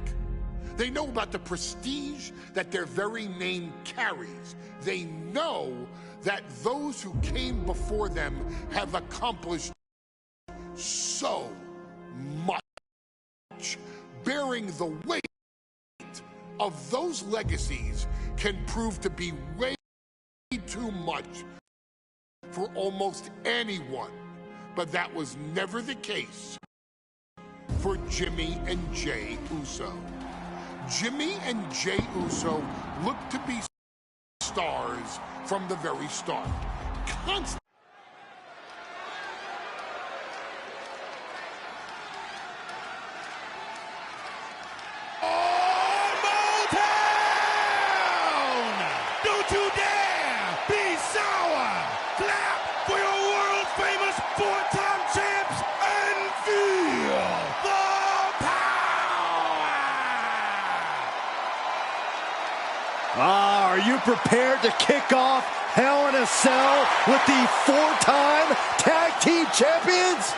They know about the prestige that their very name carries. They know that those who came before them have accomplished so much. Bearing the weight of those legacies can prove to be way too much for almost anyone, but that was never the case for Jimmy and Jey Uso. Jimmy and Jey Uso look to be stars from the very start. Don't you dare be sour! Clap for your world-famous four-time champs and feel the power! Are you prepared to kick off Hell in a Cell with the four-time tag team champions?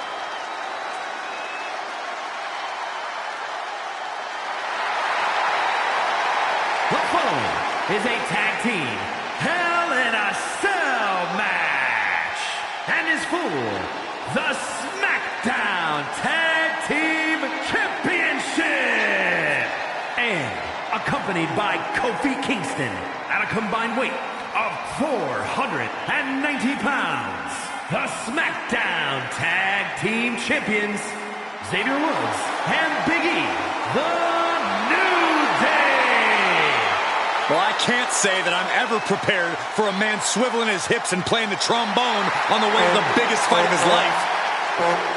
The following is a tag team Hell in a Cell match and is for the SmackDown Tag Team Championship and accompanied by Kofi Kingston at a combined weight of 490 pounds. The SmackDown Tag Team Champions, Xavier Woods and Big E, the New Day. Well, I can't say that I'm ever prepared for a man swiveling his hips and playing the trombone on the way to the biggest fight of his life.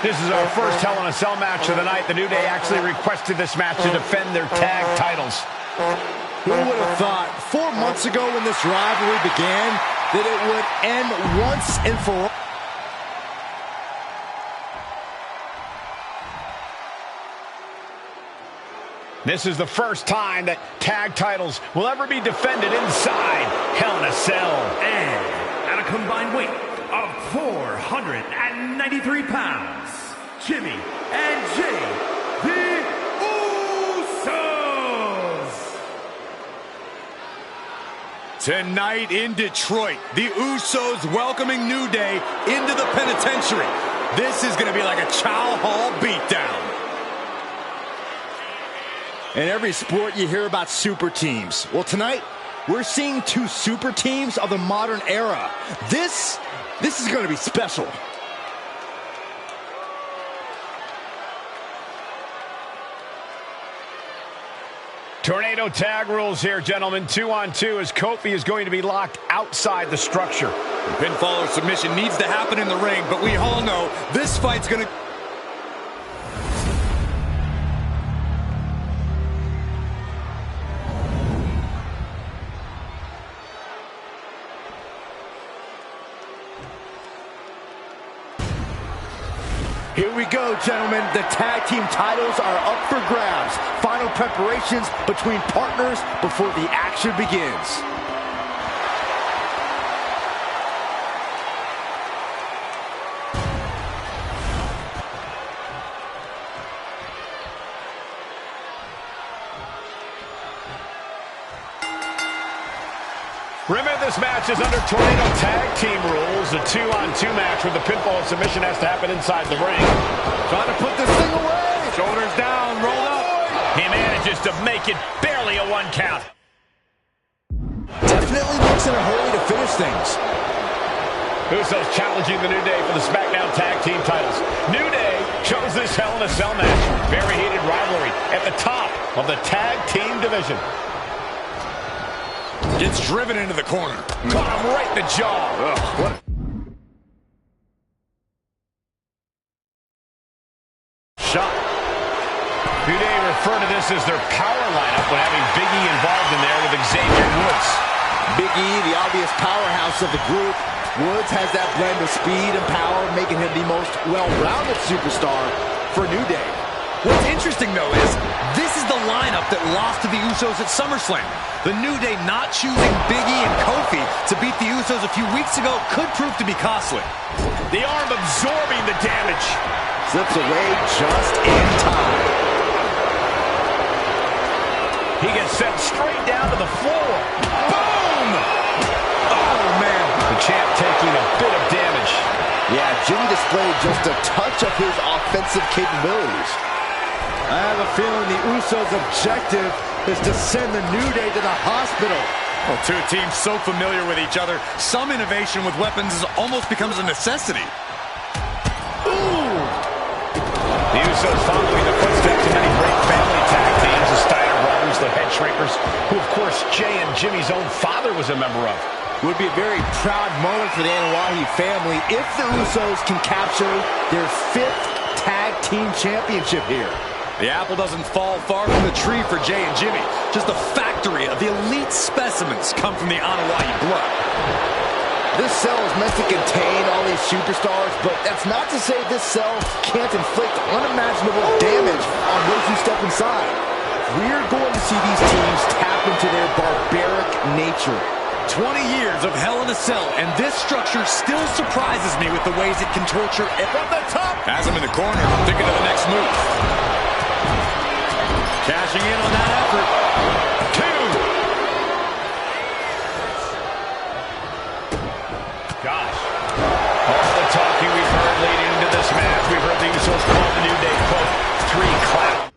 This is our first Hell in a Cell match of the night. The New Day actually requested this match to defend their tag titles. Who would have thought 4 months ago when this rivalry began that it would end once and for all? This is the first time that tag titles will ever be defended inside Hell in a Cell. And at a combined weight of 493 pounds, Jimmy and Jay, the Usos. Tonight in Detroit, the Usos welcoming New Day into the penitentiary. This is going to be like a Chow Hall beatdown. In every sport, you hear about super teams. Well, tonight, we're seeing 2 super teams of the modern era. This is going to be special. Tornado tag rules here, gentlemen. 2-on-2 as Kofi is going to be locked outside the structure. The pinfall or submission needs to happen in the ring, but we all know this fight's going to... Here we go, gentlemen. The tag team titles are up for grabs. Final preparations between partners before the action begins. Remember, this match is under Tornado tag team rules. A 2-on-2 match where the pinfall and submission has to happen inside the ring. Trying to put this thing away. Shoulders down, rolled up. He manages to make it barely a 1 count. Definitely looks in a hurry to finish things. Usos challenging the New Day for the SmackDown tag team titles. New Day chose this Hell in a Cell match. Very heated rivalry at the top of the tag team division. Gets driven into the corner. Caught him right in the jaw. What? Shot. New Day refer to this as their power lineup when having Big E involved in there with Xavier Woods. Big E, the obvious powerhouse of the group. Woods has that blend of speed and power, making him the most well-rounded superstar for New Day. What's interesting, though, is this is the lineup that lost to the Usos at SummerSlam. The New Day not choosing Big E and Kofi to beat the Usos a few weeks ago could prove to be costly. The arm absorbing the damage. Slips away just in time. He gets sent straight down to the floor. Boom! Oh, man. The champ taking a bit of damage. Yeah, Jimmy displayed just a touch of his offensive capabilities. I have a feeling the Usos' objective is to send the New Day to the hospital. Well, 2 teams so familiar with each other, some innovation with weapons almost becomes a necessity. Ooh! The Usos following the footsteps of many great family tag teams, the Steiner brothers, the Head Shrinkers, who, of course, Jay and Jimmy's own father was a member of. Would be a very proud moment for the Anoa'i family if the Usos can capture their 5th tag team championship here. The apple doesn't fall far from the tree for Jay and Jimmy. Just a factory of the elite specimens come from the Anoa'i blood. This cell is meant to contain all these superstars, but that's not to say this cell can't inflict unimaginable damage on those who step inside. We're going to see these teams tap into their barbaric nature. 20 years of Hell in a Cell, and this structure still surprises me with the ways it can torture from the top. Has him in the corner, thinking of the next move. Cashing in on that effort. 2. Gosh. All the talking we've heard leading into this match, we've heard the Usos call the New Day, quote, 3 clap.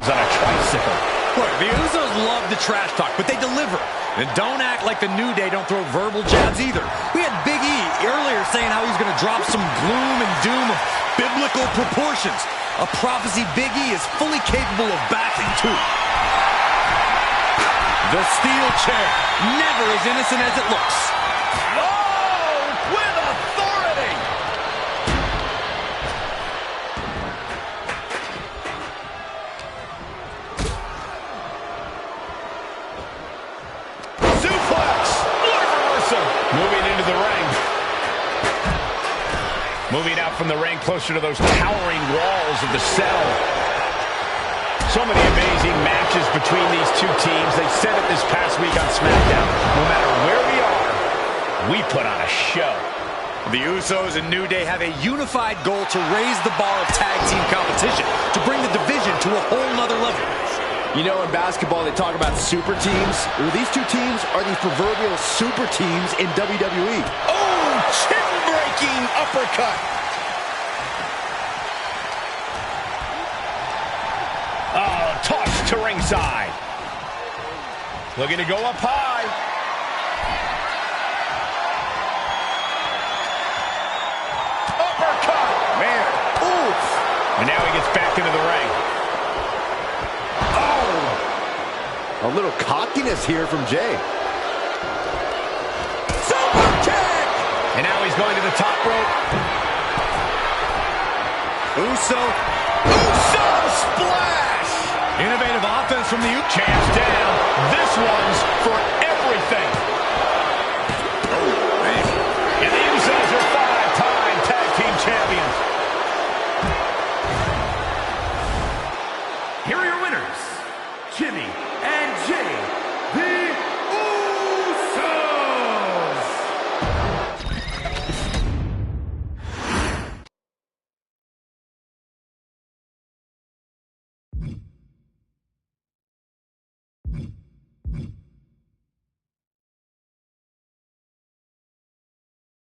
On a tricycle. Look, the Usos love the trash talk, but they deliver. And don't act like the New Day don't throw verbal jabs either. We had Big E earlier saying how he's going to drop some gloom and doom of biblical proportions. A prophecy Big E is fully capable of backing, too. The steel chair, never as innocent as it looks. Oh, with authority. Suplex. What a reversal. Moving into the ring. Moving out from the ring closer to those towering walls of the cell. So many amazing matches between these two teams. They said it this past week on SmackDown. No matter where we are, we put on a show. The Usos and New Day have a unified goal to raise the bar of tag team competition, to bring the division to a whole nother level. You know, in basketball, they talk about super teams. Well, these two teams are the proverbial super teams in WWE. Oh, chin-breaking uppercut. Oh, tossed to ringside. Looking to go up high. Uppercut. Man, oof. And now he gets back into the ring. A little cockiness here from Jay. Super kick! And now he's going to the top rope. Uso splash! Innovative offense from the Usos. Champs down. This one's for everything. Oh, man. And the Usos are 5-time tag team champions. Here are your winners, Jimmy and Jay